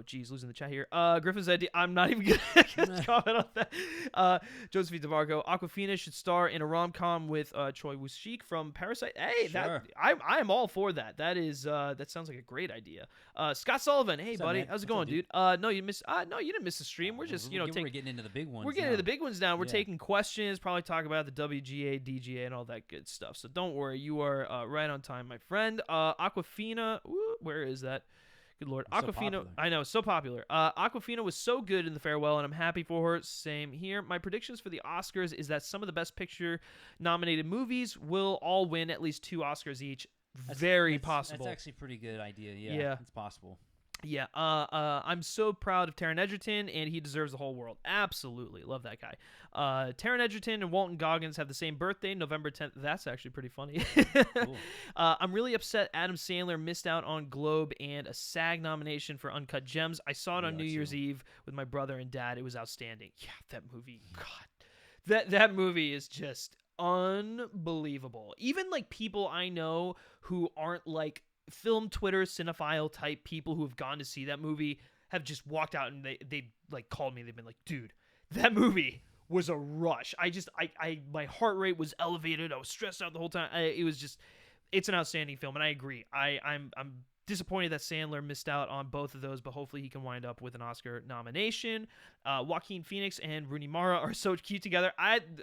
geez, losing the chat here. Griffin's idea. I'm not even gonna comment on that. Josephine DeMarco, Awkwafina should star in a rom-com with Choi Woo-sik from Parasite. Hey, sure. I'm all for that. That is that sounds like a great idea. Scott Sullivan, hey buddy, man? How's it going, dude? No, you didn't miss the stream. We're just we're getting into the big ones. We're getting into the big ones now. We're taking questions, probably talk about the WGA, DGA, and all that good stuff. So don't worry, you are right on time, my friend. Awkwafina, where is that? Good Lord. Awkwafina, I know, so popular. Awkwafina was so good in The Farewell, and I'm happy for her. Same here. My predictions for the Oscars is that some of the Best Picture nominated movies will all win at least 2 Oscars each. Very possible. That's actually a pretty good idea. Yeah, it's possible. Yeah, I'm so proud of Taron Egerton, and he deserves the whole world. Absolutely. Love that guy. Taron Egerton and Walton Goggins have the same birthday, November 10th. That's actually pretty funny. Cool. I'm really upset Adam Sandler missed out on Globe and a SAG nomination for Uncut Gems. I saw it on New Year's Eve with my brother and dad. It was outstanding. Yeah, that movie, God. That movie is just unbelievable. Even like people I know who aren't like film Twitter cinephile type people who have gone to see that movie have just walked out and they like called me. They've been like, dude, that movie was a rush. My heart rate was elevated. I was stressed out the whole time. It's an outstanding film, and I agree. I'm disappointed that Sandler missed out on both of those, but hopefully he can wind up with an Oscar nomination. Joaquin Phoenix and Rooney Mara are so cute together.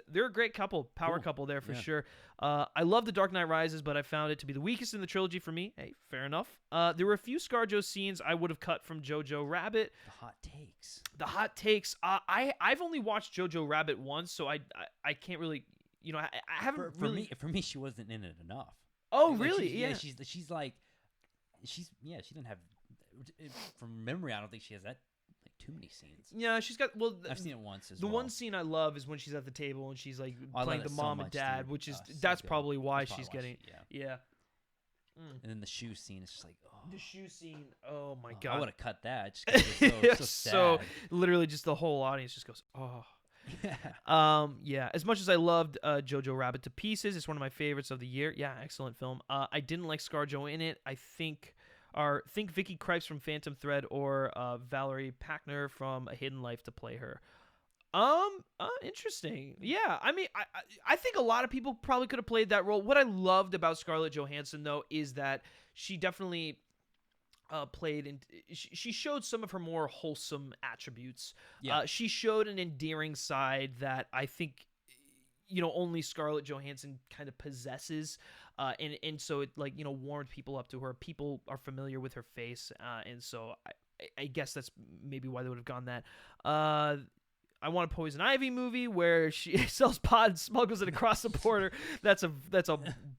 They're a great couple, couple there for sure. I love The Dark Knight Rises, but I found it to be the weakest in the trilogy for me. Hey, fair enough. There were a few ScarJo scenes I would have cut from Jojo Rabbit. The hot takes. I've only watched Jojo Rabbit once, so I can't really I haven't really. For me, she wasn't in it enough. Oh, Like, really? She's like, she didn't have. From memory, I don't think she has that like too many scenes. Yeah, she's got. Well, I've seen it once as the well. one scene I love is when she's at the table and she's like I playing love the it so mom and much, dad, dude. which is So that's good. probably why That's she's probably getting. why Yeah. And then the shoe scene is just like, oh. The shoe scene. Oh my I god. would have cut that just 'cause it was so sad. Literally, just the whole audience just goes, oh. Yeah. Yeah. As much as I loved Jojo Rabbit to pieces, it's one of my favorites of the year. Yeah, excellent film. I didn't like ScarJo in it. I think Vicky Krieps from Phantom Thread or Valerie Packner from A Hidden Life to play her. Interesting. Yeah, I mean, I think a lot of people probably could have played that role. What I loved about Scarlett Johansson though is that she definitely played and she showed some of her more wholesome attributes. Yeah. She showed an endearing side that I think only Scarlett Johansson kind of possesses, and so it like warmed people up to her. People are familiar with her face, and so I guess that's maybe why they would have gone that. I Want a Poison Ivy movie where she sells pot and smuggles it across the border. That's a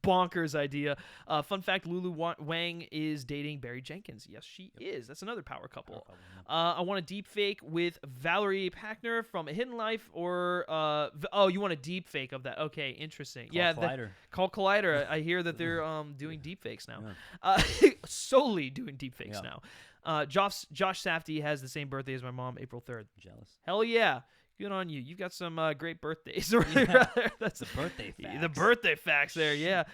bonkers idea. Fun fact: Lulu Wang is dating Barry Jenkins. Yes, she is. That's another power couple. I want a deep fake with Valerie Packner from A Hidden Life, or you want a deep fake of that? Okay, interesting. Collider. Call Collider. I hear that they're doing deep fakes now. Yeah. Solely doing deep fakes now. Josh Safdie has the same birthday as my mom, April 3rd. Jealous. Hell yeah. Good on you. You've got some great birthdays. Yeah. That's the birthday facts. The birthday facts there, yeah.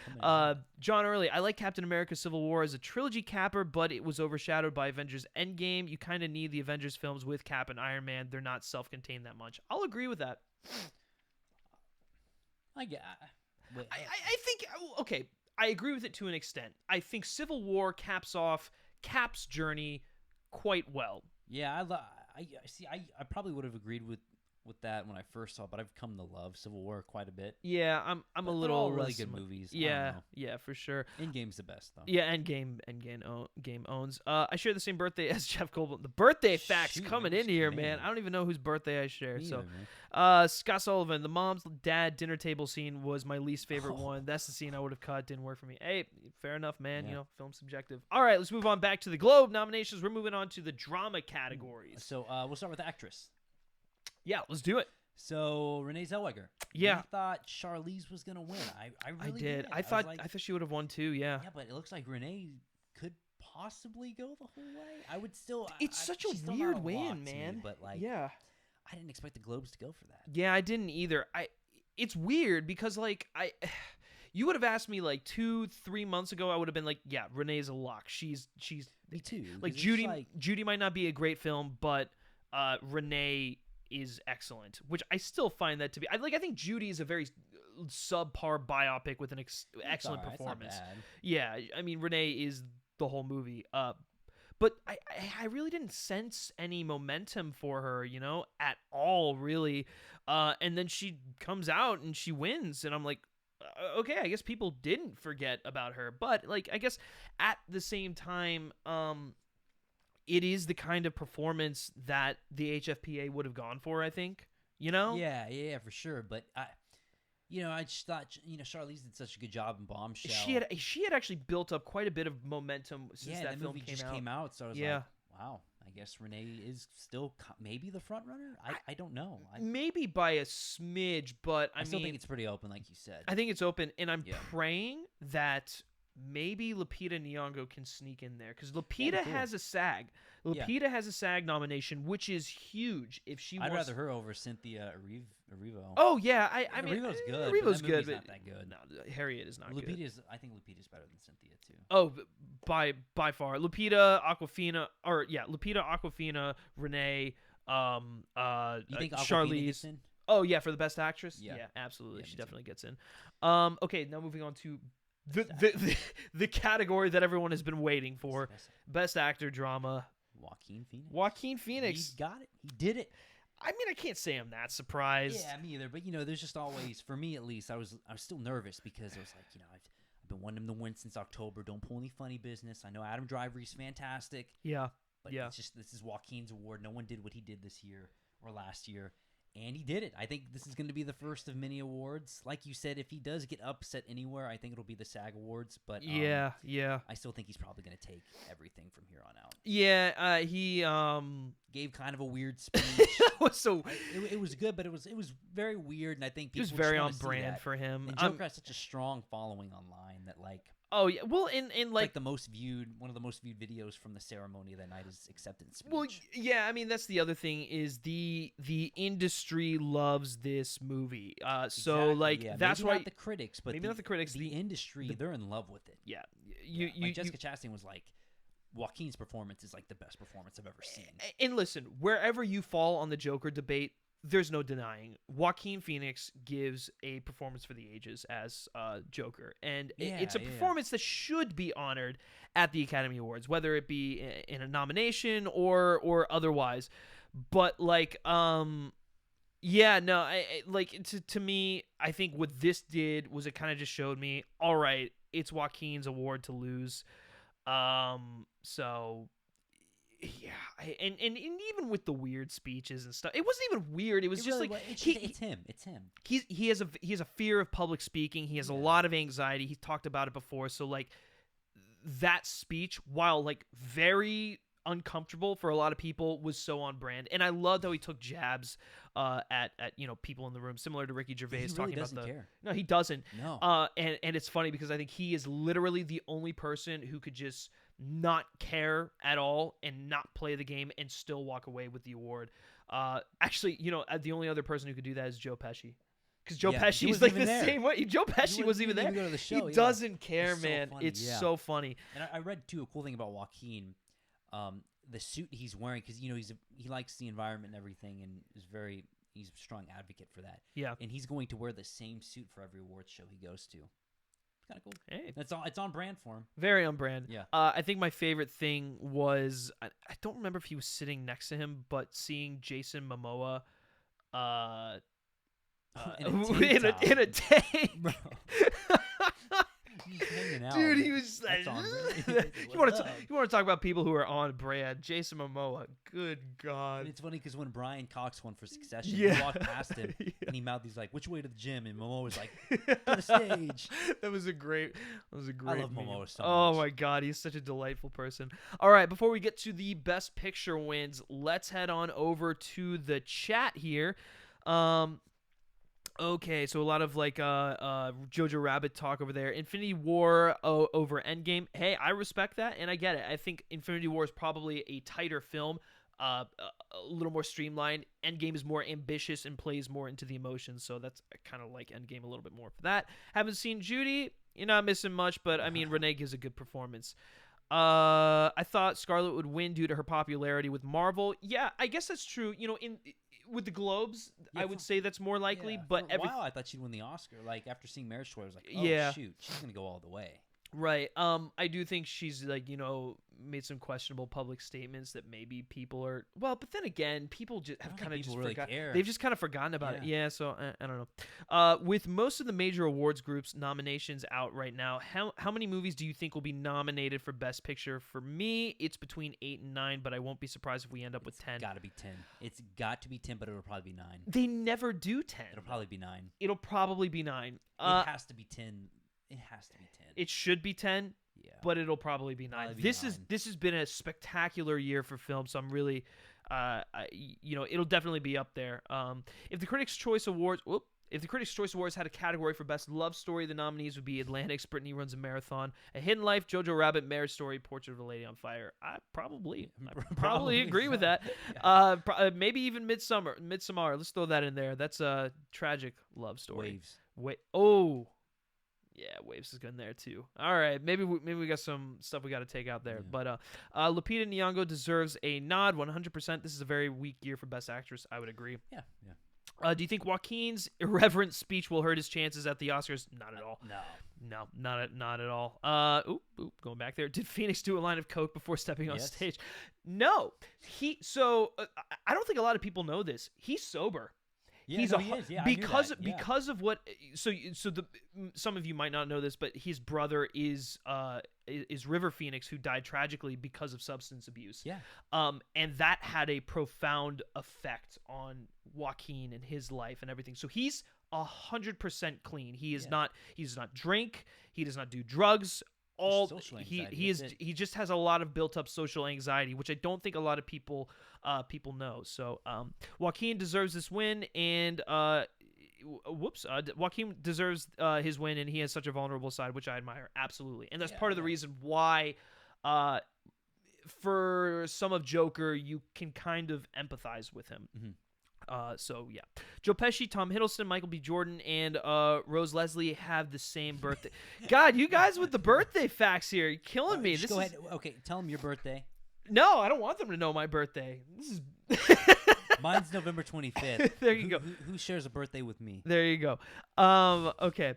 John Early, I like Captain America Civil War as a trilogy capper, but it was overshadowed by Avengers Endgame. You kind of need the Avengers films with Cap and Iron Man. They're not self-contained that much. I'll agree with that. I think, okay, I agree with it to an extent. I think Civil War caps off Cap's journey quite well. Yeah, I see. I probably would have agreed with that when I first saw it, but I've come to love Civil War quite a bit. Yeah, I'm a little all really less good movies. Yeah, for sure. Endgame's the best though. Yeah, Endgame owns. I share the same birthday as Jeff Goldblum. The birthday facts coming in here, man. I don't even know whose birthday I share. Scott Sullivan, the mom's dad dinner table scene was my least favorite one. That's the scene I would have cut. Didn't work for me. Hey, fair enough, man. Yeah. Film subjective. All right, let's move on back to the Globe nominations. We're moving on to the drama categories. So we'll start with actress. Yeah, let's do it. So Renee Zellweger. Yeah, I thought Charlize was gonna win. I really did. I thought she would have won too. Yeah. Yeah, but it looks like Renee could possibly go the whole way. I would still. It's such a weird win, man. Me, but like, yeah, I didn't expect the Globes to go for that. Yeah, I didn't either. It's weird because like you would have asked me like 2-3 months ago, I would have been like, yeah, Renee's a lock. She's me too. Like Judy might not be a great film, but Renee is excellent, which I still find that to be. I think Judy is a very subpar biopic with an excellent performance. It's not bad. Yeah, I mean Renee is the whole movie. But I really didn't sense any momentum for her, at all, really. And then she comes out and she wins, and I'm like, okay, I guess people didn't forget about her. But like, I guess at the same time, it is the kind of performance that the HFPA would have gone for, I think. Yeah, for sure. But I just thought, Charlize did such a good job in Bombshell. She had actually built up quite a bit of momentum since that film movie came out. So I was like, wow, I guess Renee is still maybe the front runner. I don't know. Maybe by a smidge, but I still mean, think it's pretty open, like you said. I think it's open, and I'm praying that maybe Lupita Nyong'o can sneak in there, because Lupita has a SAG. Lupita has a SAG nomination, which is huge. If she, I'd rather her over Cynthia Erivo. Oh yeah, I mean, Erivo's good. Erivo's good, but not that good. No, Harriet is not good. I think Lupita's better than Cynthia too. Oh, by far, Lupita Aquafina, Renee, you think Charlize gets in? Oh yeah, for the best actress. Yeah, absolutely, she definitely too. gets in. Okay, now moving on to the category that everyone has been waiting for: best actor drama. Joaquin Phoenix. He got it. He did it. I mean, I can't say I'm that surprised. Yeah, me either. But there's just always, for me at least, I was still nervous because I was like, I've been wanting him to win since October. Don't pull any funny business. I know Adam Driver, he's fantastic. Yeah, but it's just, this is Joaquin's award. No one did what he did this year or last year, And he did it. I think this is going to be the first of many awards. Like you said, if he does get upset anywhere, I think it'll be the SAG Awards. But yeah. I still think he's probably going to take everything from here on out. Yeah, he gave kind of a weird speech. It was good, but it was very weird, and I think it was people very just on wanna see brand that. for him. And Joker has such a strong following online that like. Oh yeah, well, in It's like one of the most viewed videos from the ceremony that night is acceptance speech. well, yeah, I mean that's the other thing is the industry loves this movie. So Exactly, like yeah. that's maybe why not the critics, but maybe not the critics, the industry, they're in love with it. yeah, Like Jessica Chastain was like, Joaquin's performance is like the best performance I've ever seen. And listen, wherever you fall on the Joker debate, there's no denying Joaquin Phoenix gives a performance for the ages as Joker, and it's a performance that should be honored at the Academy Awards, whether it be in a nomination or otherwise. But like, yeah, no, like to me, I think what this did was it kind of just showed me, all right, it's Joaquin's award to lose. So. Yeah, and even with the weird speeches and stuff, it wasn't even weird. It was just really like it's him. It's him. He has a fear of public speaking. He has a lot of anxiety. He's talked about it before. So like that speech, while like very uncomfortable for a lot of people, was so on brand. And I loved how he took jabs at people in the room, similar to Ricky Gervais He really talking doesn't about the care. No, he doesn't. No. And it's funny because I think he is literally the only person who could just not care at all and not play the game and still walk away with the award. Actually, the only other person who could do that is Joe Pesci. Because Joe Pesci is like the same way. Joe Pesci wasn't even there. Go to the show, he doesn't care, It's so man. funny, It's so funny. And I read too a cool thing about Joaquin, the suit he's wearing, because he likes the environment and everything, and he's a strong advocate for that. Yeah. And he's going to wear the same suit for every awards show he goes to. Kind of cool. Hey, it's on brand for him. Very on brand. Yeah. I think my favorite thing was I don't remember if he was sitting next to him, but seeing Jason Momoa, in a tank. Bro. He's hanging out. Dude, he was just like, That's on brand. you want to talk about people who are on brand? Jason Momoa, good God. And it's funny because when Brian Cox won for Succession, Yeah. he walked past him and he mouthed, he's like, "Which way to the gym?" And Momoa was like, "To the stage." That was a great. I love meme. Momoa so Oh much. my God, he's such a delightful person. All right, before we get to the Best Picture wins, let's head on over to the chat here. Okay, so a lot of like Jojo Rabbit talk over there. Infinity War over Endgame. Hey, I respect that, and I get it. I think Infinity War is probably a tighter film, a little more streamlined. Endgame is more ambitious and plays more into the emotions, so that's kind of like Endgame a little bit more for that. Haven't seen Judy. You're not missing much, but I mean, Renee gives a good performance. I thought Scarlett would win due to her popularity with Marvel. Yeah, I guess that's true. With the Globes, I would say that's more likely. But for a while, I thought she'd win the Oscar. Like after seeing Marriage Story, I was like, "Oh Yeah. shoot, she's gonna go all the way." Right. I do think she's like, made some questionable public statements that maybe people are but then again, people just have kind of just really forgotten. care. They've just kind of forgotten about it. Yeah, so I don't know. With most of the major awards groups nominations out right now, how many movies do you think will be nominated for Best Picture? For me, it's between 8 and 9, but I won't be surprised if we end up with 10. It's got to be 10. It's got to be 10, but it'll probably be 9. They never do 10. It'll probably be 9. It'll probably be 9. It has to be 10. It has to be 10. It should be 10. Yeah. But it'll probably be 9. This has been a spectacular year for film, so I'm really it'll definitely be up there. If the Critics' Choice Awards had a category for Best Love Story, the nominees would be Atlantic's Brittany Runs a Marathon, A Hidden Life, Jojo Rabbit, Marriage Story, Portrait of a Lady on Fire. I probably agree with that. Maybe even Midsommar. Let's throw that in there. That's a tragic love story. Waves. Yeah, Waves is good in there too. All right, maybe we got some stuff we got to take out there. Yeah. But Lupita Nyong'o deserves a nod 100%. This is a very weak year for Best Actress. I would agree. Yeah. Do you think Joaquin's irreverent speech will hurt his chances at the Oscars? Not at all. No, not at all. Going back there. Did Phoenix do a line of coke before stepping on stage? No. I don't think a lot of people know this. He's sober. Yeah, He's no, he is. Yeah, I knew because that. Yeah. because of what. So some of you might not know this, but his brother is River Phoenix, who died tragically because of substance abuse. Yeah. And that had a profound effect on Joaquin and his life and everything. So he's 100% clean. He is not. He does not drink. He does not do drugs. Social anxiety, He just has a lot of built up social anxiety, which I don't think a lot of people know. So Joaquin deserves this win, and Joaquin deserves his win, and he has such a vulnerable side, which I admire absolutely, and that's part of the reason why for some of Joker you can kind of empathize with him. Mm-hmm. So yeah, Joe Pesci, Tom Hiddleston, Michael B. Jordan, and Rose Leslie have the same birthday. God, you guys with the birthday facts here, you're killing me. Go ahead. Okay, tell them your birthday. No, I don't want them to know my birthday. This is Mine's November 25th. There you go. Who shares a birthday with me? There you go. Okay.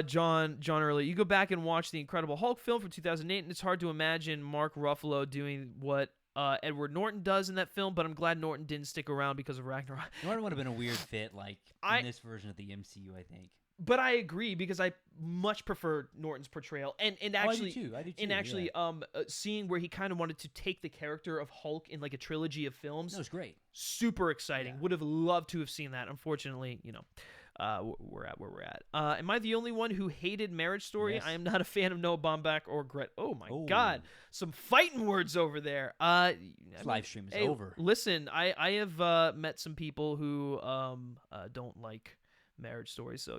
John Early, you go back and watch the Incredible Hulk film from 2008, and it's hard to imagine Mark Ruffalo doing what Edward Norton does in that film, but I'm glad Norton didn't stick around because of Ragnarok. Norton would have been a weird fit, in this version of the MCU, I think. But I agree because I much prefer Norton's portrayal, and actually, I do too. And actually, seeing where he kind of wanted to take the character of Hulk in like a trilogy of films, that was great. Super exciting. Yeah. Would have loved to have seen that. Unfortunately, we're at where we're at. Am I the only one who hated Marriage Story? Yes. I am not a fan of Noah Baumbach or Gret. Oh my God, some fighting words over there. This live stream is over. Listen, I have met some people who don't like Marriage Story, so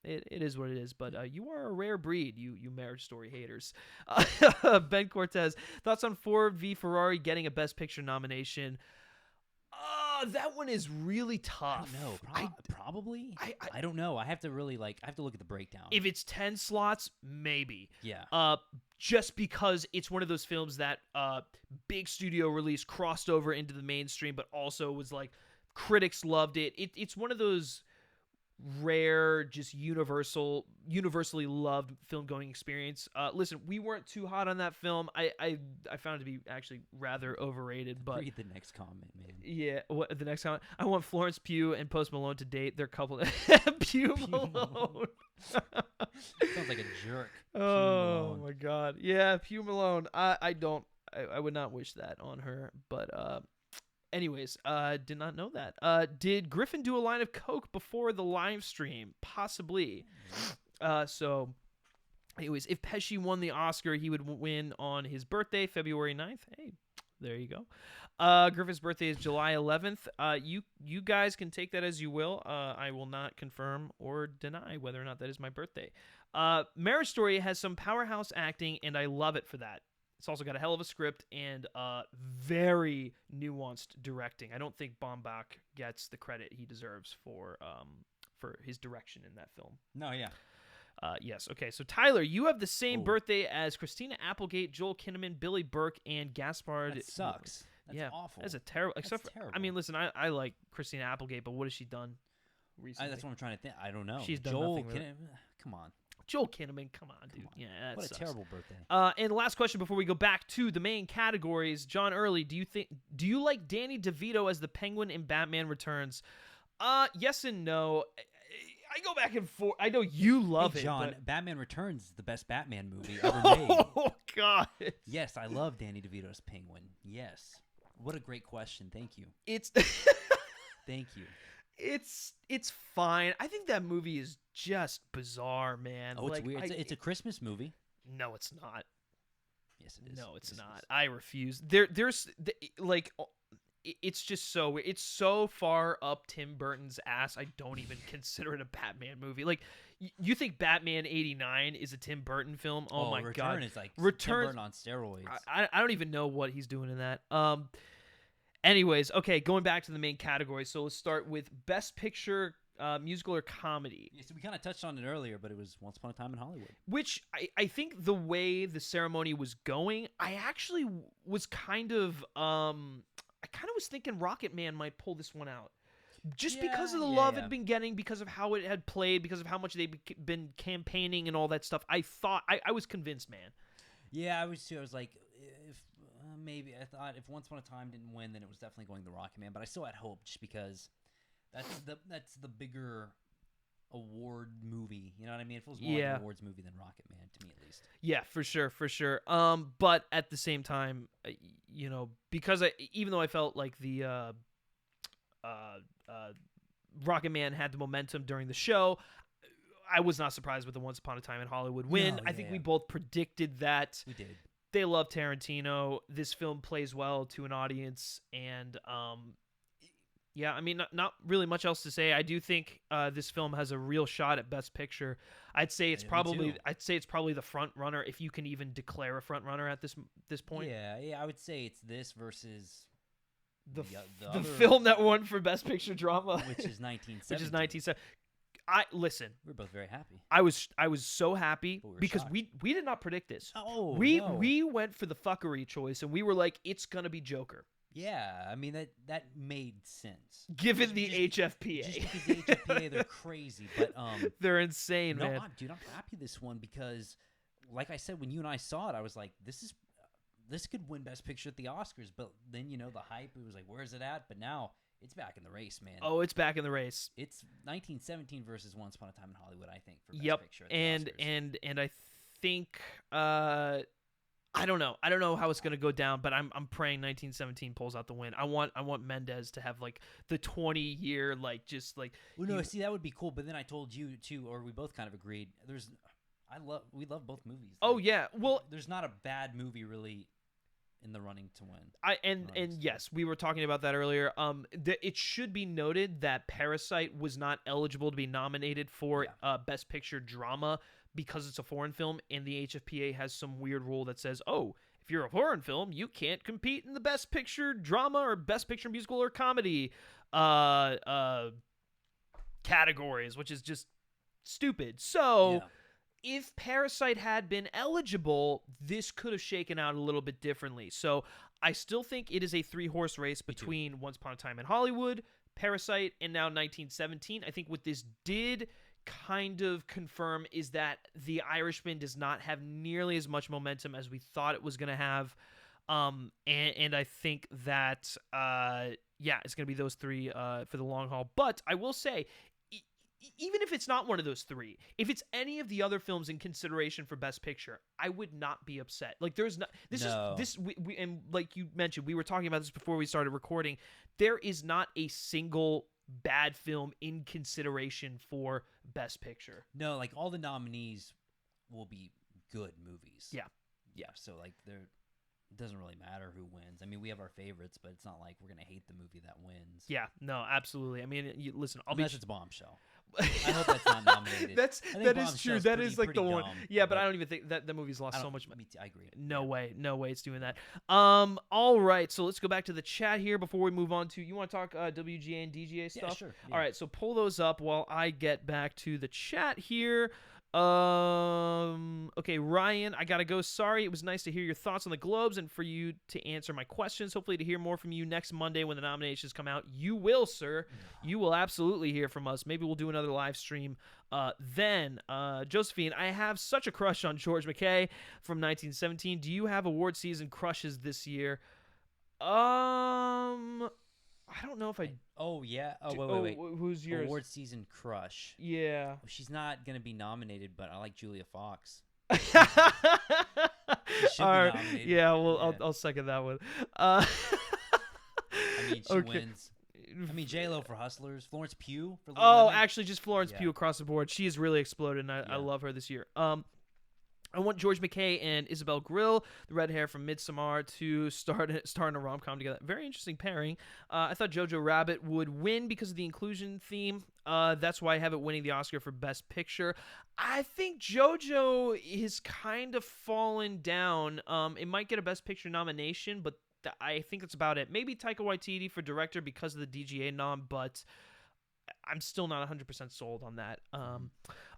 it is what it is. But you are a rare breed, you Marriage Story haters. Ben Cortez, thoughts on Ford v Ferrari getting a Best Picture nomination? That one is really tough. I don't know. Probably. I don't know. I have to really I have to look at the breakdown. If it's 10 slots, maybe. Yeah. Just because it's one of those films that big studio release crossed over into the mainstream, but also was critics loved it. It's one of those rare, just universally loved film going experience. Listen, we weren't too hot on that film. I found it to be actually rather overrated. But read the next comment, man. Yeah, what the next comment? I want Florence Pugh and Post Malone to date. They're couple. Pugh Malone. Sounds like a jerk. Oh my God. Yeah, Pugh Malone. I would not wish that on her. But anyways, did not know that. Did Griffin do a line of coke before the live stream? Possibly. So, anyways, if Pesci won the Oscar, he would win on his birthday, February 9th. Hey, there you go. Griffin's birthday is July 11th. You guys can take that as you will. I will not confirm or deny whether or not that is my birthday. Marriage Story has some powerhouse acting, and I love it for that. It's also got a hell of a script and very nuanced directing. I don't think Baumbach gets the credit he deserves for his direction in that film. No, yeah. Yes. Okay. So Tyler, you have the same birthday as Christina Applegate, Joel Kinnaman, Billy Burke, and Gaspard. That sucks. That's awful. That's a terrible. Terrible. I mean, listen, I like Christina Applegate, but what has she done recently? That's what I'm trying to think. I don't know. She's done Joel nothing. Really. Come on. Joel Kinnaman, come on, dude. Yeah, that what sucks. a terrible birthday. And the last question before we go back to the main categories, John Early, do you like Danny DeVito as the Penguin in Batman Returns? Yes and no. I go back and forth. I know you love it, John. but... Batman Returns is the best Batman movie ever made. Oh God. Yes, I love Danny DeVito's Penguin. Yes. What a great question. Thank you. Thank you. It's fine. I think that movie is just bizarre, man. Oh, it's weird. It's a Christmas movie. No, it's not. Yes, it is. No, it's not. I refuse. It's just it's so far up Tim Burton's ass. I don't even consider it a Batman movie. You think Batman '89 is a Tim Burton film? Oh my God! Is like Return Tim Burton on steroids. I don't even know what he's doing in that. Anyways, okay, going back to the main category. So let's start with Best Picture, musical or comedy. Yeah, so we kind of touched on it earlier, but it was Once Upon a Time in Hollywood. Which I think the way the ceremony was going, I actually was kind of was thinking Rocket Man might pull this one out. Just because of the love it had been getting, because of how it had played, because of how much they've been campaigning and all that stuff. I thought, I was convinced, man. Yeah, I was too. I was like, maybe. I thought if Once Upon a Time didn't win, then it was definitely going to Rocket Man. But I still had hope just because That's the bigger award movie. You know what I mean? It feels more like an awards movie than Rocket Man to me, at least. Yeah, for sure. But at the same time, because even though I felt like the Rocket Man had the momentum during the show, I was not surprised with the Once Upon a Time in Hollywood win. No, I think we both predicted that. We did. They love Tarantino. This film plays well to an audience, and yeah, I mean, not really much else to say. I do think this film has a real shot at Best Picture. I'd say it's probably the front runner, if you can even declare a front runner at this point. Yeah, I would say it's this versus the other film that won for Best Picture drama, which is 1970. Which is 1970. Listen. We're both very happy. I was so happy because shocked. we did not predict this. Oh, we went for the fuckery choice, and we were like, it's gonna be Joker. Yeah, I mean that made sense. Given the HFPA. Just because the HFPA, they're crazy, but they're insane, man. No, dude, I'm happy this one because, like I said, when you and I saw it, I was like, this could win Best Picture at the Oscars. But then the hype, it was like, where's it at? But now it's back in the race, man. Oh, it's back in the race. It's 1917 versus Once Upon a Time in Hollywood, I think, for Best Picture at the Oscars. And I think I don't know how it's gonna go down, but I'm praying 1917 pulls out the win. I want Mendes to have like the 20-year Well, no, see, that would be cool. But then I told you too, or we both kind of agreed. We love both movies. Oh yeah, well, there's not a bad movie really in the running to win. And yes, we were talking about that earlier. It should be noted that Parasite was not eligible to be nominated for Best Picture drama because it's a foreign film, and the HFPA has some weird rule that says, oh, if you're a foreign film, you can't compete in the Best Picture drama or Best Picture musical or comedy categories, which is just stupid. So if Parasite had been eligible, this could have shaken out a little bit differently. So I still think it is a 3-horse race between Once Upon a Time in Hollywood, Parasite, and now 1917. I think what this did kind of confirm is that The Irishman does not have nearly as much momentum as we thought it was going to have. And I think that, it's going to be those three for the long haul. But I will say, even if it's not one of those three, if it's any of the other films in consideration for Best Picture, I would not be upset. Like, there's not, and like you mentioned, we were talking about this before we started recording. There is not a single bad film in consideration for Best Picture. No, like all the nominees will be good movies. Yeah. So like it doesn't really matter who wins. I mean, we have our favorites, but it's not like we're gonna hate the movie that wins. Yeah, no, absolutely. I mean, listen, unless it's Bombshell. I hope that's not nominated. That is true. That is like the one. Dumb, yeah, but I don't even think that the movie's lost so much. I agree. No way it's doing that. All right, so let's go back to the chat here before we move on to. You want to talk WGA and DGA stuff? Yeah, sure. Yeah. All right, so pull those up while I get back to the chat here. Okay, Ryan, I gotta go. Sorry, it was nice to hear your thoughts on the Globes and for you to answer my questions. Hopefully to hear more from you next Monday when the nominations come out. You will, sir. You will absolutely hear from us. Maybe we'll do another live stream then. Josephine, I have such a crush on George McKay from 1917. Do you have award season crushes this year? I don't know if I. Oh yeah. Oh wait. Who's yours? Award season crush. Yeah. She's not gonna be nominated, but I like Julia Fox. All right. Yeah. Well, I'll second that one. I mean, she wins. I mean, J-Lo for Hustlers, Florence Pugh for Little Women. Actually, just Florence Pugh across the board. She has really exploded, and I love her this year. I want George McKay and Isabel Grill, the red hair from Midsommar, to star in a rom-com together. Very interesting pairing. I thought Jojo Rabbit would win because of the inclusion theme. That's why I have it winning the Oscar for Best Picture. I think Jojo is kind of fallen down. It might get a Best Picture nomination, but I think that's about it. Maybe Taika Waititi for director because of the DGA nom, but I'm still not 100% sold on that.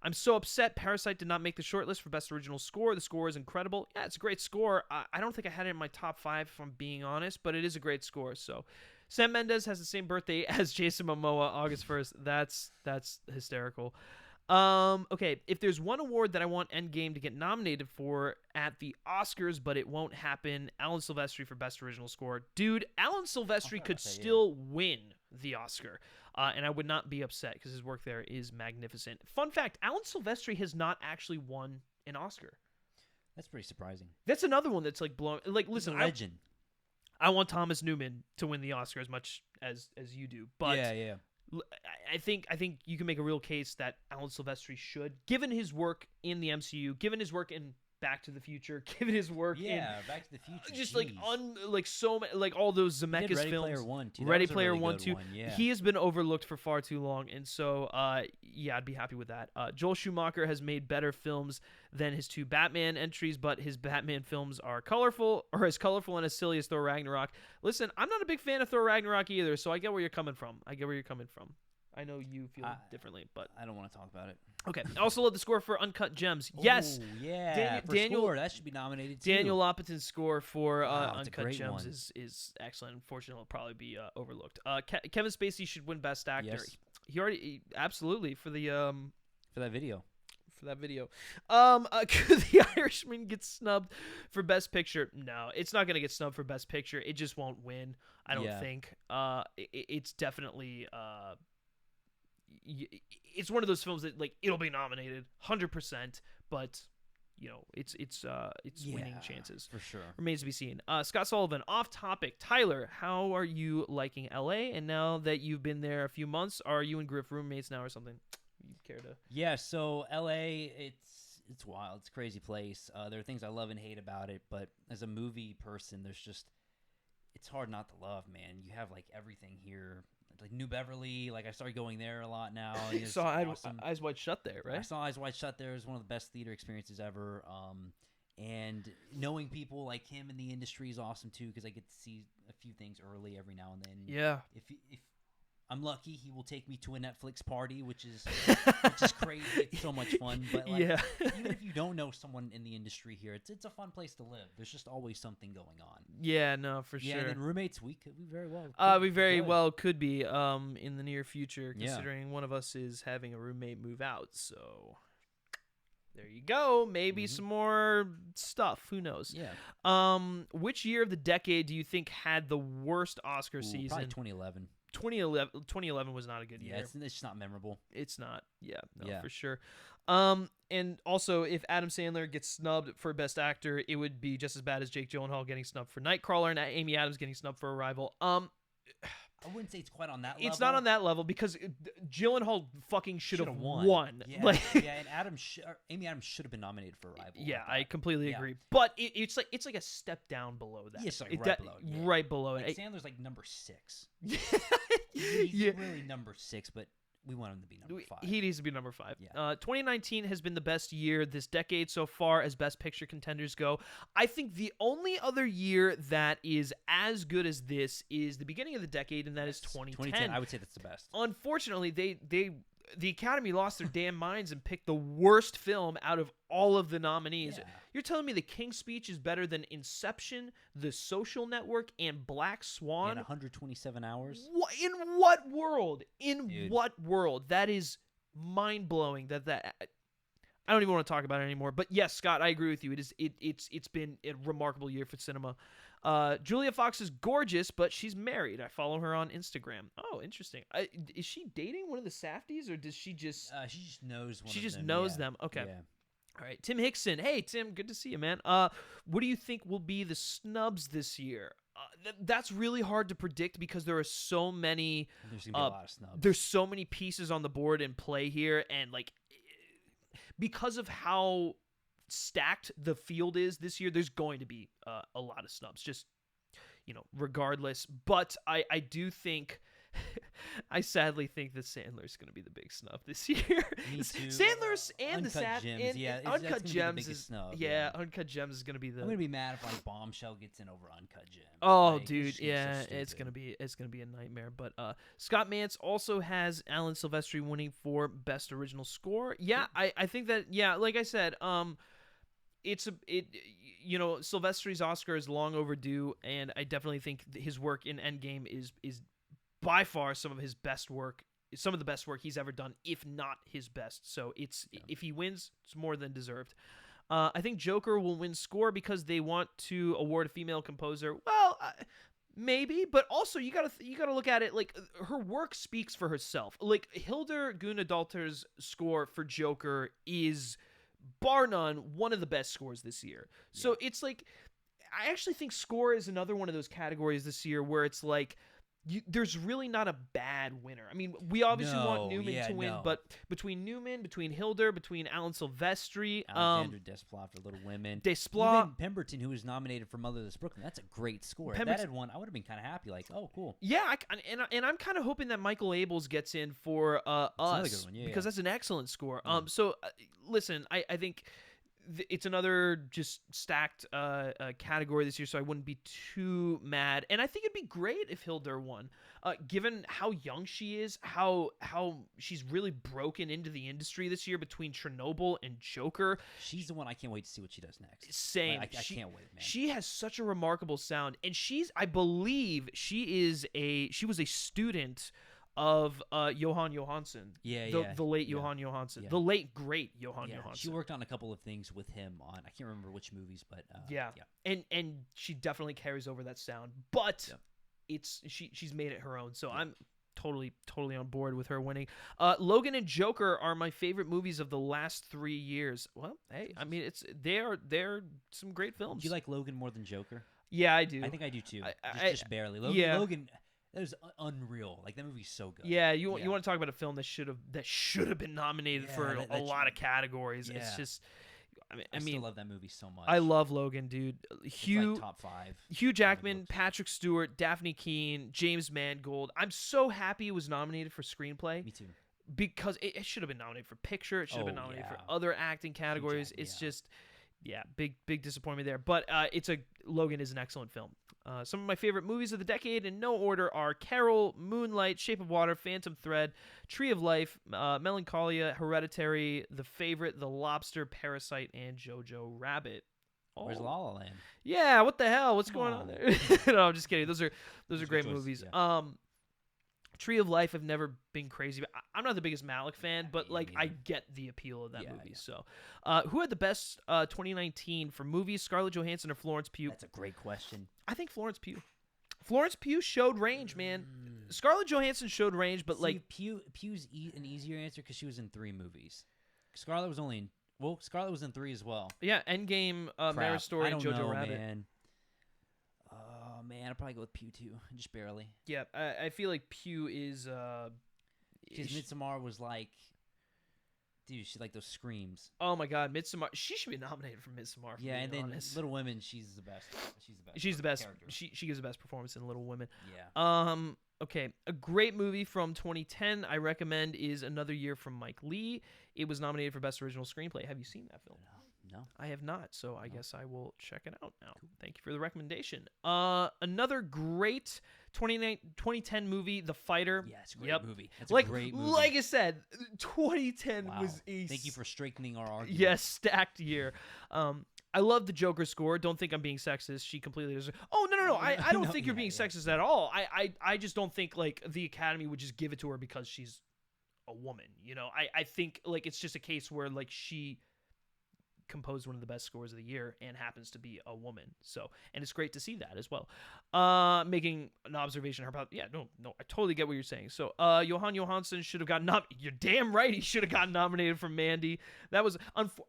I'm so upset Parasite did not make the shortlist for Best Original Score. The score is incredible. Yeah, it's a great score. I don't think I had it in my top 5, if I'm being honest, but it is a great score. So, Sam Mendes has the same birthday as Jason Momoa, August 1st. That's hysterical. Okay, if there's one award that I want Endgame to get nominated for at the Oscars, but it won't happen, Alan Silvestri for Best Original Score. Dude, Alan Silvestri could still win the Oscar. and I would not be upset because his work there is magnificent. Fun fact: Alan Silvestri has not actually won an Oscar. That's pretty surprising. That's another one that's like blown. Like, He's listen, a legend. I want Thomas Newman to win the Oscar as much as you do, but yeah. I think you can make a real case that Alan Silvestri should, given his work in the MCU, given his work in Back to the Future, given his work in Back to the Future, just jeez. like so many, like all those Zemeckis Ready films. Player One, too. Ready That was a Player really One good too. one, yeah. He has been overlooked for far too long, and so I'd be happy with that. Joel Schumacher has made better films than his 2 Batman entries, but his Batman films are as colorful and as silly as Thor Ragnarok. Listen, I'm not a big fan of Thor Ragnarok either, so I get where you're coming from. I know you feel differently, but I don't want to talk about it. Okay. I also love the score for Uncut Gems. Yes. Ooh, yeah. Daniel score, that should be nominated too. Daniel Lopatin's score for Wow, it's a Uncut great Gems one. is excellent. Unfortunately, it'll probably be overlooked. Kevin Spacey should win Best Actor. Yes. He absolutely for the For that video. for that video. Could The Irishman get snubbed for Best Picture? No, it's not going to get snubbed for Best Picture. It just won't win. I don't think. It's definitely it's one of those films that like it'll be nominated 100%, but you know it's winning chances for sure. Remains to be seen. Scott Sullivan, off topic. Tyler, how are you liking LA? And now that you've been there a few months, are you and Griff roommates now or something? You care to? Yeah, so LA, it's wild. It's a crazy place. There are things I love and hate about it, but as a movie person, it's hard not to love, man. You have like everything here. Like New Beverly, like I started going there a lot now. You saw awesome. Eyes Wide Shut there, right? I saw Eyes Wide Shut there. It was one of the best theater experiences ever. And knowing people like him in the industry is awesome too, because I get to see a few things early every now and then. Yeah. If I'm lucky, he will take me to a Netflix party, which is crazy. It's so much fun. But like, even if you don't know someone in the industry here, it's a fun place to live. There's just always something going on. Yeah, no, for sure. Yeah, and then roommates, we very well. Could be in the near future, considering one of us is having a roommate move out. So there you go. Maybe some more stuff. Who knows? Yeah. Which year of the decade do you think had the worst Oscar season? Probably 2011. 2011 was not a good year. Yeah, it's just not memorable. It's not. For sure. And also, if Adam Sandler gets snubbed for Best Actor, it would be just as bad as Jake Gyllenhaal getting snubbed for Nightcrawler and Amy Adams getting snubbed for Arrival. I wouldn't say it's quite on that level. It's not on that level because Gyllenhaal fucking should have won. Yeah, and Amy Adams should have been nominated for Arrival. Yeah, I completely agree. But it's like a step down below that. Yeah, it's like below. Yeah. Right below it. Like Sandler's like number 6. He's really number 6, but we want him to be number 5. He needs to be number 5. Yeah. 2019 has been the best year this decade so far as Best Picture contenders go. I think the only other year that is as good as this is the beginning of the decade, and that is 2010. I would say that's the best. Unfortunately, the Academy lost their damn minds and picked the worst film out of all of the nominees. Yeah. You're telling me The King's Speech is better than Inception, The Social Network, and Black Swan? In 127 hours? In what world? Dude. What world? That is mind-blowing. That I don't even want to talk about it anymore. But yes, Scott, I agree with you. It's been a remarkable year for cinema. Julia Fox is gorgeous, but she's married. I follow her on Instagram. Oh, interesting. Is she dating one of the Safdies, or does she just? She just knows. She just knows them. Okay. Yeah. All right. Tim Hickson. Hey, Tim. Good to see you, man. What do you think will be the snubs this year? That's really hard to predict because there are so many. There's gonna be a lot of snubs. There's so many pieces on the board in play here, and like because of how stacked the field is this year, there's going to be a lot of snubs, just regardless. But I do think I sadly think that Sandler's going to be the big snub this year. Me too. Sandler's and Uncut Gems, Uncut Gems is snub. Yeah, Uncut Gems is going to be the. I'm going to be mad if like Bombshell gets in over Uncut Gems. Oh, like, dude, it's yeah, so it's gonna be a nightmare. But Scott Mantz also has Alan Silvestri winning for Best Original Score. Yeah, I think that like I said, Silvestri's Oscar is long overdue, and I definitely think his work in Endgame is by far some of the best work he's ever done, if not his best. So if he wins, it's more than deserved. I think Joker will win score because they want to award a female composer. Well, Maybe, but also you gotta look at it like her work speaks for herself. Like Hildur Guðnadóttir's score for Joker is bar none one of the best scores this year. So it's like I actually think score is another one of those categories this year where it's like there's really not a bad winner. I mean, we obviously want Newman to win, but between Newman, between Hildur, between Alan Silvestri, Alexander Desplat for Little Women, Desplat, even Pemberton, who was nominated for Motherless Brooklyn. That's a great score. If that had won, I would have been kind of happy. Like, oh, cool. Yeah, and I'm kind of hoping that Michael Abels gets in for Us because that's an excellent score. So listen, I think. It's another just stacked category this year, so I wouldn't be too mad. And I think it'd be great if Hildur won, given how young she is, how she's really broken into the industry this year between Chernobyl and Joker. She's the one I can't wait to see what she does next. Same. I can't wait, man. She has such a remarkable sound, and I believe she was a student of Johan Johansson. The late Johan Johansson. The late great Johan Johansson. She worked on a couple of things with him on I can't remember which movies, but And she definitely carries over that sound. But she's made it her own. So I'm totally on board with her winning. Logan and Joker are my favorite movies of the last 3 years. Well, hey, I mean they're some great films. Do you like Logan more than Joker? Yeah, I do. I think I do too. Just barely. Logan that was unreal. Like that movie's so good. Yeah, you want to talk about a film that should have been nominated for a lot of categories. Yeah. It's just, I mean, still love that movie so much. I love Logan, dude. Like top 5. Hugh Jackman, Patrick Stewart, Daphne Keane, James Mangold. I'm so happy it was nominated for screenplay. Me too. Because it should have been nominated for picture. It should have been nominated for other acting categories. It's just, big disappointment there. But Logan is an excellent film. Some of my favorite movies of the decade in no order are Carol, Moonlight, Shape of Water, Phantom Thread, Tree of Life, Melancholia, Hereditary, The Favorite, The Lobster, Parasite, and Jojo Rabbit. Oh. Where's La La Land? Yeah, what the hell? What's going on there? No, I'm just kidding. Those are great movies. Yeah. Tree of Life, I've never been crazy about. I'm not the biggest Malick fan, but I get the appeal of that movie. Yeah. So, who had the best 2019 for movies, Scarlett Johansson or Florence Pugh? That's a great question. I think Florence Pugh. Florence Pugh showed range, man. Scarlett Johansson showed range, but Pugh's an easier answer because she was in 3 movies. Scarlett was in 3 as well. Yeah, Endgame, Marriage Story, and Jojo Rabbit. Man. Oh man, I'd probably go with Pugh too, just barely. Yeah, I feel like Pugh is. Because Midsommar was like, dude, she like those screams. Oh my God, Midsommar! She should be nominated for Midsommar. Yeah, and then Little Women, she's the best. She's the best. Character. She gives the best performance in Little Women. Yeah. Okay, a great movie from 2010 I recommend is Another Year from Mike Lee. It was nominated for Best Original Screenplay. Have you seen that film? No. I have not, so I guess I will check it out now. Cool. Thank you for the recommendation. Another great 2010 movie, The Fighter. Yeah, it's a great movie. It's a great movie. Like I said, 2010 was a... Thank you for strengthening our argument. Yes, stacked year. I love the Joker score. Don't think I'm being sexist. She completely deserves... Oh, no. I don't think you're being sexist at all. I just don't think, like, the Academy would just give it to her because she's a woman, you know? I think, like, it's just a case where, like, she composed one of the best scores of the year and happens to be a woman. So, and it's great to see that as well. Making an observation about, no, I totally get what you're saying. So, Johan Johansson should have gotten you're damn right. He should have gotten nominated for Mandy. That was,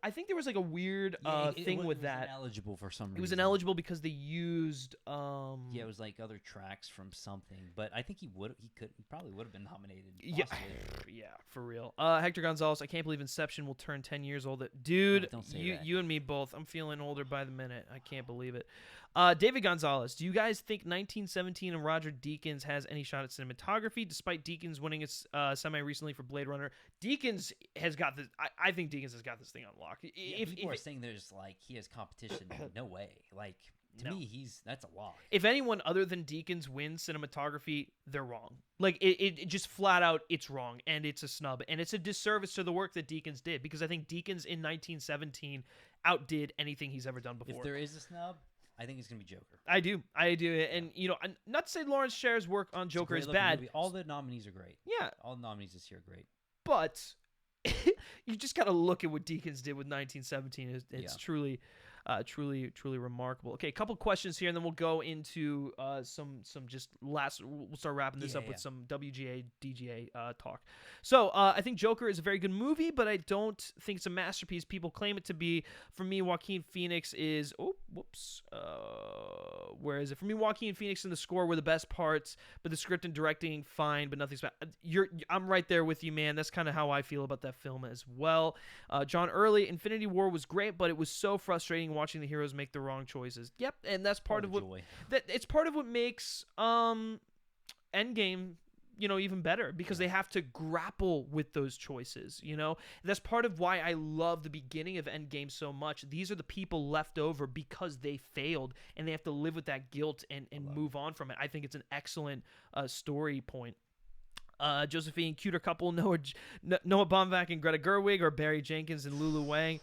I think there was like a weird thing with that. Ineligible for some reason. It was ineligible because they used, it was like other tracks from something, but I think he probably would have been nominated. Yeah, for real. Hector Gonzalez, I can't believe Inception will turn 10 years old. Dude, don't say that. You and me both. I'm feeling older by the minute. I can't believe it. David Gonzalez, do you guys think 1917 and Roger Deakins has any shot at cinematography, despite Deakins winning its semi recently for Blade Runner? Deakins has got this. I think Deakins has got this thing on lock. People are saying there's like he has competition. No way. Like to me, that's a lock. If anyone other than Deakins wins cinematography, they're wrong. Like it just flat out, it's wrong, and it's a snub, and it's a disservice to the work that Deakins did, because I think Deakins in 1917 outdid anything he's ever done before. If there is a snub, I think it's gonna be Joker. I do, and not to say Lawrence Sherr's work on Joker is bad. Movie. All the nominees are great. Yeah, all the nominees this year are great. But you just gotta look at what Deakins did with 1917. It's truly. truly remarkable. Okay, a couple questions here, and then we'll go into some just last. We'll start wrapping this up with some WGA DGA talk. So I think Joker is a very good movie, but I don't think it's a masterpiece people claim it to be. For me, Joaquin Phoenix is where is it? For me, Joaquin Phoenix and the score were the best parts, but the script and directing fine, but nothing's bad. I'm right there with you, man. That's kind of how I feel about that film as well. John Early, Infinity War was great, but it was so frustrating watching the heroes make the wrong choices. Yep, and that's part of what it's part of what makes Endgame, even better, because they have to grapple with those choices, That's part of why I love the beginning of Endgame so much. These are the people left over because they failed, and they have to live with that guilt and move on from it. I think it's an excellent story point. Josephine, cuter couple, Noah Baumbach and Greta Gerwig, or Barry Jenkins and Lulu Wang.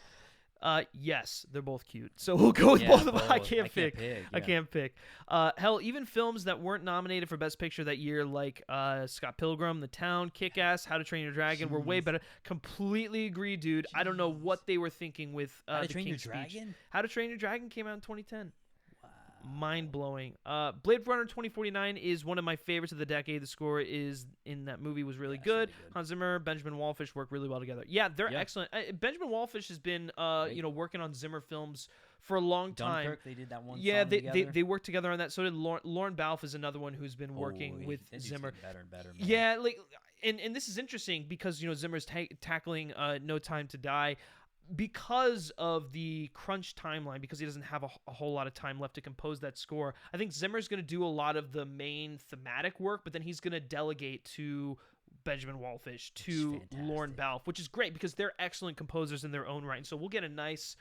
Yes, they're both cute. So we'll go with both of them. I can't pick. I can't pick. Hell, even films that weren't nominated for Best Picture that year, like Scott Pilgrim, The Town, Kick-Ass, How to Train Your Dragon, were way better. Completely agree, dude. I don't know what they were thinking with How to the Train Your King's Speech. Dragon? How to Train Your Dragon came out in 2010. Mind-blowing. Blade Runner 2049 is one of my favorites of the decade. The score in that movie was really good. Really good. Hans Zimmer, Benjamin Wallfisch work really well together. Yeah, they're excellent. Benjamin Wallfisch has been working on Zimmer films for a long time. Dunkirk, they did that one Yeah, song together. they worked together on that. So did Lauren Balfe is another one who's been working with Zimmer. Better and better, man. Yeah, and this is interesting because Zimmer's tackling No Time to Die. Because of the crunch timeline, because he doesn't have a whole lot of time left to compose that score, I think Zimmer's going to do a lot of the main thematic work, but then he's going to delegate to Benjamin Wallfisch, to Lauren Balfe, which is great because they're excellent composers in their own right. And so we'll get a nice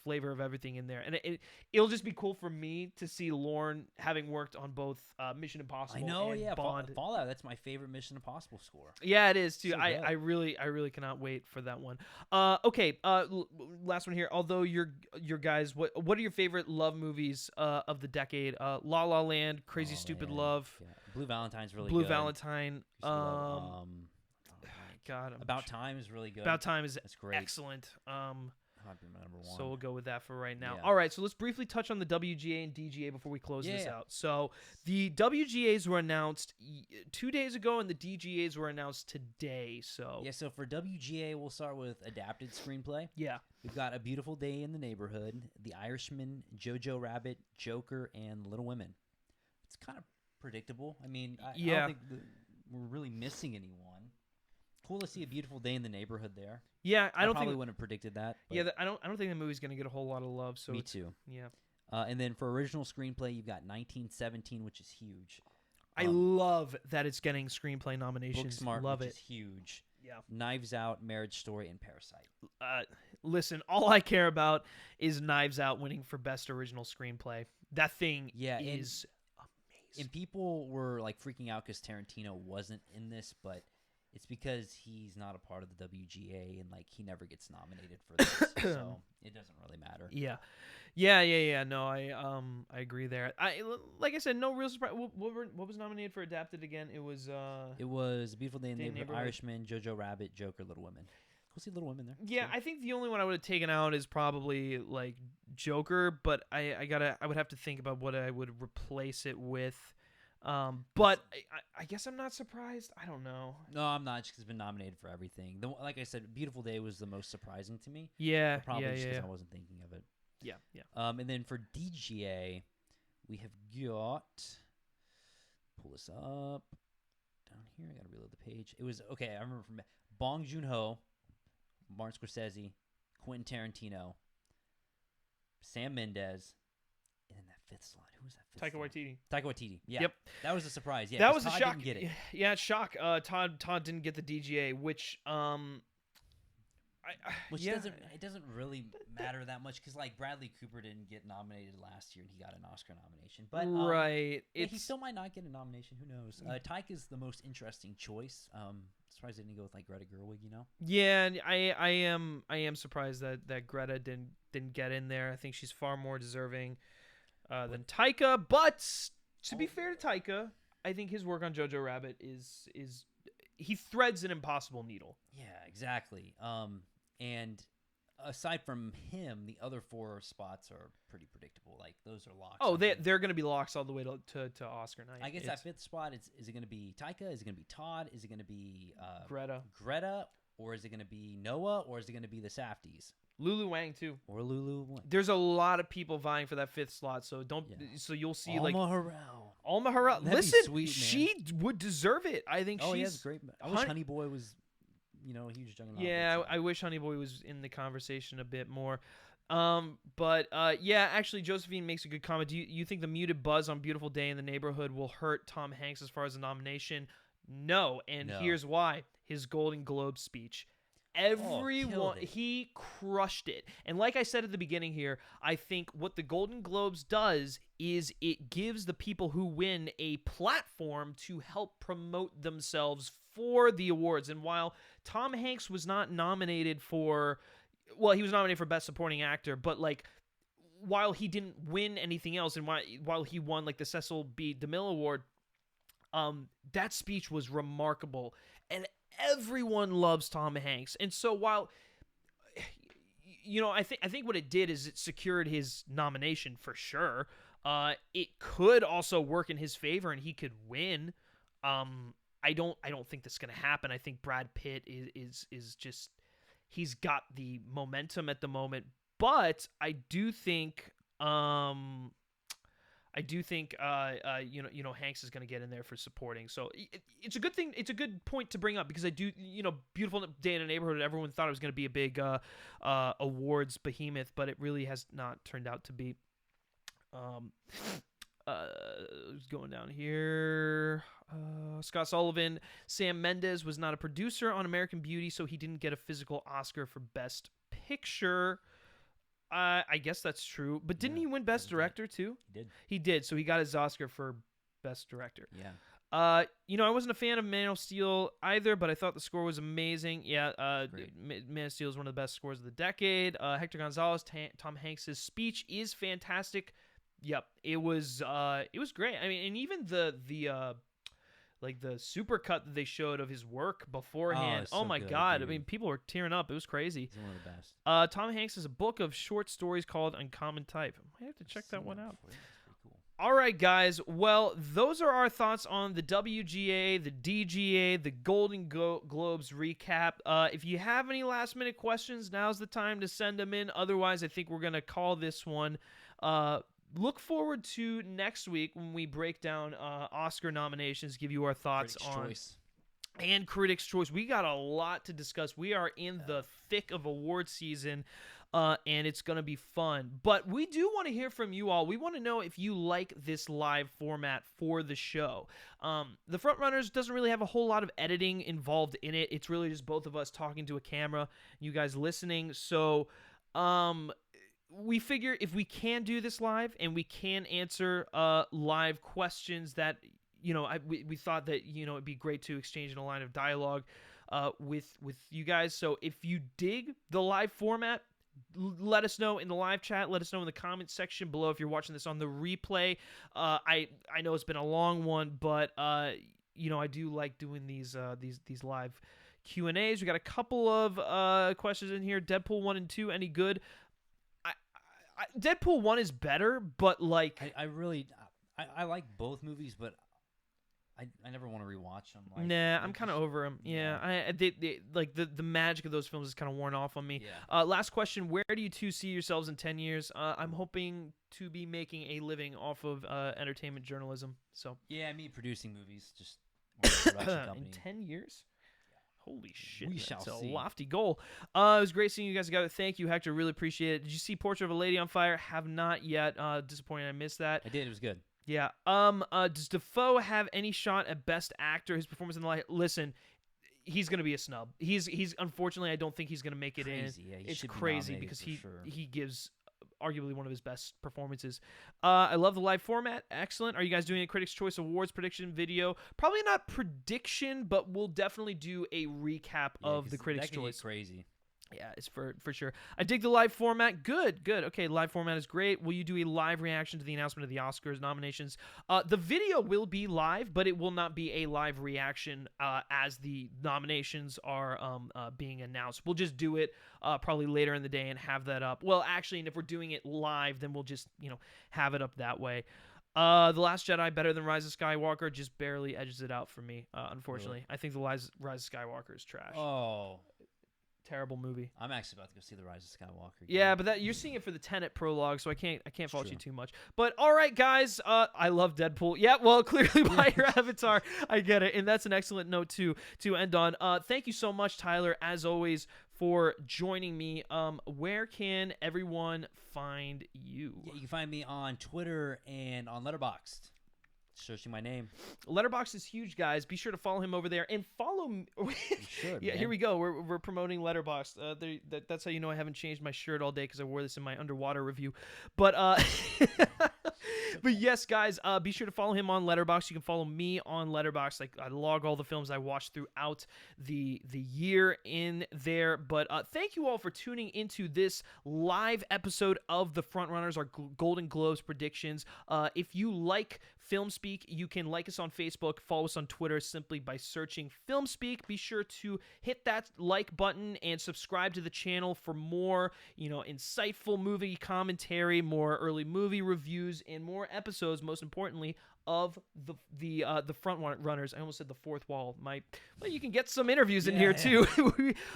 flavor of everything in there, and it'll just be cool for me to see Lauren having worked on both Mission Impossible. I know, and Bond. Fallout. That's my favorite Mission Impossible score. Yeah, it is too. So I really cannot wait for that one. Okay, last one here. Although your guys, what are your favorite love movies of the decade? La La Land, Crazy Stupid Love, Blue Valentine's really Blue good. Valentine. God, About Time is really good. About Time is great. Excellent. Might be my number one. So we'll go with that for right now. Yeah. All right, so let's briefly touch on the WGA and DGA before we close this out. So the WGAs were announced 2 days ago, and the DGAs were announced today. So so for WGA, we'll start with adapted screenplay. Yeah. We've got A Beautiful Day in the Neighborhood, The Irishman, Jojo Rabbit, Joker, and Little Women. It's kind of predictable. I mean, I don't think we're really missing anyone. Cool to see A Beautiful Day in the Neighborhood there. Yeah, I probably wouldn't have predicted that. Yeah, I don't think the movie's gonna get a whole lot of love. So me too. Yeah. And then for original screenplay, you've got 1917, which is huge. I love that it's getting screenplay nominations. Booksmart, love which it. is huge. Yeah. Knives Out, Marriage Story, and Parasite. Listen, all I care about is Knives Out winning for best original screenplay. That thing is amazing. And people were like freaking out because Tarantino wasn't in this, but it's because he's not a part of the WGA and like he never gets nominated for this, so it doesn't really matter. Yeah. No, I agree there. Like I said, no real surprise. What was nominated for adapted again? It was A Beautiful Day in the Neighborhood, Irishman, Jojo Rabbit, Joker, Little Women. Go see Little Women there. Yeah, I think the only one I would have taken out is probably like Joker, but I would have to think about what I would replace it with. But I guess I'm not surprised. I don't know. No, I'm not, just because it's been nominated for everything. Like I said, Beautiful Day was the most surprising to me. Yeah, probably just because I wasn't thinking of it. Yeah. And then for DGA, we have got, pull this up down here. I gotta reload the page. It was okay. I remember from Bong Joon-ho, Martin Scorsese, Quentin Tarantino, Sam Mendes, and then that fifth slot. Who was that fifth slot? Taika Waititi. Yeah. Yep. That was a surprise. Yeah. That was a Todd shock. Didn't get it. Yeah, it's shock. Todd didn't get the DGA, which it doesn't really matter that much because like Bradley Cooper didn't get nominated last year and he got an Oscar nomination, but he still might not get a nomination. Who knows? Taika's the most interesting choice. Surprised they didn't go with like Greta Gerwig. Yeah, and I am surprised that Greta didn't get in there. I think she's far more deserving than Taika. But to be fair to Taika, I think his work on Jojo Rabbit is he threads an impossible needle. Yeah, exactly. And aside from him, the other 4 spots are pretty predictable. Like those are locks. Oh, they're going to be locks all the way to Oscar night. I guess that 5th spot is it going to be Taika? Is it going to be Todd? Is it going to be Greta? Or is it going to be Noah? Or is it going to be the Safdies? Lulu Wang too. Or Lulu Wang. There's a lot of people vying for that 5th slot, so don't. Yeah. So you'll see Alma Harrell. Listen, sweet, she would deserve it. I think she's great. I wish Honey Boy was, a huge juggernaut. Yeah, I wish Honey Boy was in the conversation a bit more. But actually, Josephine makes a good comment. Do you think the muted buzz on Beautiful Day in the Neighborhood will hurt Tom Hanks as far as a nomination? No, and here's why: his Golden Globe speech. Everyone, he crushed it. And like I said at the beginning here, I think what the Golden Globes does is it gives the people who win a platform to help promote themselves for the awards. And while Tom Hanks was not nominated for, well, he was nominated for Best Supporting Actor, but like, while he didn't win anything else, and while he won like the Cecil B. DeMille Award, that speech was remarkable. And everyone loves Tom Hanks. And so while, I think what it did is it secured his nomination for sure. It could also work in his favor and he could win. I don't think that's going to happen. I think Brad Pitt is just, he's got the momentum at the moment, but I do think Hanks is going to get in there for supporting. So it's a good thing. It's a good point to bring up because I do, Beautiful Day in the Neighborhood, everyone thought it was going to be a big awards behemoth, but it really has not turned out to be. Going down here. Scott Sullivan. Sam Mendes was not a producer on American Beauty, so he didn't get a physical Oscar for Best Picture. I guess that's true. But didn't he win Best Director too? He did. So he got his Oscar for Best Director. Yeah. I wasn't a fan of Man of Steel either, but I thought the score was amazing. Yeah. Man of Steel is one of the best scores of the decade. Hector Gonzalez, Tom Hanks' speech is fantastic. Yep. It was great. I mean, and even the super cut that they showed of his work beforehand. Oh my God. Dude. I mean, people were tearing up. It was crazy. He's one of the best. Tom Hanks has a book of short stories called Uncommon Type. I might have to check that one out. That's pretty cool. All right, guys. Well, those are our thoughts on the WGA, the DGA, the Golden Globes recap. If you have any last minute questions, now's the time to send them in. Otherwise, I think we're going to call this one. Look forward to next week when we break down Oscar nominations, give you our thoughts on Choice. And Critics' Choice. We got a lot to discuss. We are in the thick of award season, and it's going to be fun. But we do want to hear from you all. We want to know if you like this live format for the show. The Frontrunners doesn't really have a whole lot of editing involved in it. It's really just both of us talking to a camera, you guys listening. So, we figure if we can do this live and we can answer live questions that, we thought that, it'd be great to exchange in a line of dialogue with you guys. So if you dig the live format, let us know in the live chat. Let us know in the comments section below if you're watching this on the replay. I know it's been a long one, but, I do like doing these live Q&As. We got a couple of questions in here. Deadpool 1 and 2, any good? Deadpool 1 is better, but like I like both movies, but I never want to rewatch them. I'm kind of over them. Yeah, they like the magic of those films is kind of worn off on me. Yeah. Last question: where do you two see yourselves in 10 years? I'm hoping to be making a living off of entertainment journalism. So me producing movies, just production company. In 10 years. Holy shit, we shall see. A lofty goal. It was great seeing you guys together. Thank you, Hector. Really appreciate it. Did you see Portrait of a Lady on Fire? Have not yet. Disappointing I missed that. I did. It was good. Yeah. Does Dafoe have any shot at Best Actor? His performance in the light. Listen, he's gonna be a snub. He's unfortunately I don't think he's gonna make it in. Yeah, it's crazy because he gives arguably one of his best performances. I love the live format. Excellent. Are you guys doing a Critics' Choice Awards prediction video? Probably not prediction, but we'll definitely do a recap of the Critics' Choice. Crazy. Yeah, it's for sure. I dig the live format. Good. Okay, live format is great. Will you do a live reaction to the announcement of the Oscars nominations? The video will be live, but it will not be a live reaction as the nominations are being announced. We'll just do it probably later in the day and have that up. Well, actually, and if we're doing it live, then we'll just have it up that way. The Last Jedi, better than Rise of Skywalker, just barely edges it out for me. Unfortunately, Really? I think the Rise of Skywalker is trash. Oh. Terrible movie. I'm actually about to go see The Rise of Skywalker. Yeah, but you're seeing it for the Tenet prologue, so I can't fault you True. too much. But all right, guys, I love Deadpool. Yeah, well, clearly by your avatar, I get it, and that's an excellent note to end on. Thank you so much, Tyler, as always, for joining me. Where can everyone find you? Yeah, you can find me on Twitter and on Letterboxd. Searching my name. Letterboxd is huge, guys. Be sure to follow him over there and follow me. should, Yeah, man. here we go. We're promoting Letterboxd. That's how you know I haven't changed my shirt all day because I wore this in my underwater review. But but yes, guys, be sure to follow him on Letterboxd. You can follow me on Letterboxd. Like I log all the films I watched throughout the year in there. But thank you all for tuning into this live episode of the Frontrunners, our Golden Globes predictions. If you like FilmSpeak, you can like us on Facebook, follow us on Twitter simply by searching FilmSpeak. Be sure to hit that like button and subscribe to the channel for more, insightful movie commentary, more early movie reviews, and more episodes, most importantly, of the front runners. I almost said the fourth wall. Well, you can get some interviews in here too.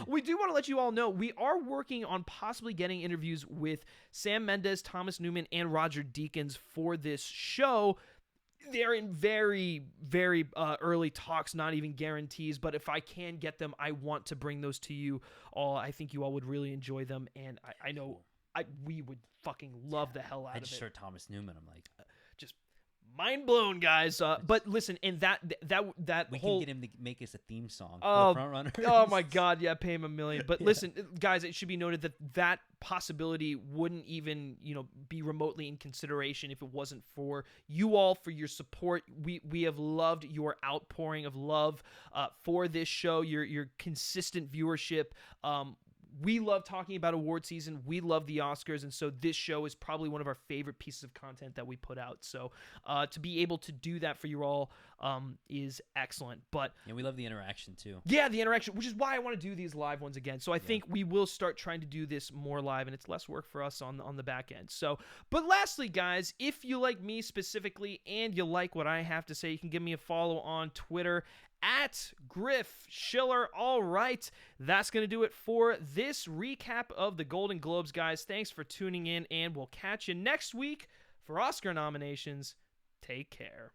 We do want to let you all know we are working on possibly getting interviews with Sam Mendes, Thomas Newman, and Roger Deakins for this show. They're in very, very early talks, not even guarantees. But if I can get them, I want to bring those to you all. I think you all would really enjoy them, and I know we would fucking love the hell out I of just it. heard Thomas Newman. I'm like, Just mind blown, guys. But listen, and that we whole can get him to make us a theme song Oh, for Frontrunners. oh my God, yeah, pay him $1 million. But listen, guys, it should be noted that possibility wouldn't even be remotely in consideration if it wasn't for you all, for your support. We have loved your outpouring of love for this show, your consistent viewership. We love talking about award season. We love the Oscars, and so this show is probably one of our favorite pieces of content that we put out. So to be able to do that for you all is excellent. But yeah, we love the interaction too. yeah, the interaction, which is why I want to do these live ones again. So I think we will start trying to do this more live, and it's less work for us on the back end. So, but lastly, guys, if you like me specifically and you like what I have to say, you can give me a follow on Twitter at Griff Schiller. All right, that's going to do it for this recap of the Golden Globes, guys. Thanks for tuning in, and we'll catch you next week for Oscar nominations. Take care.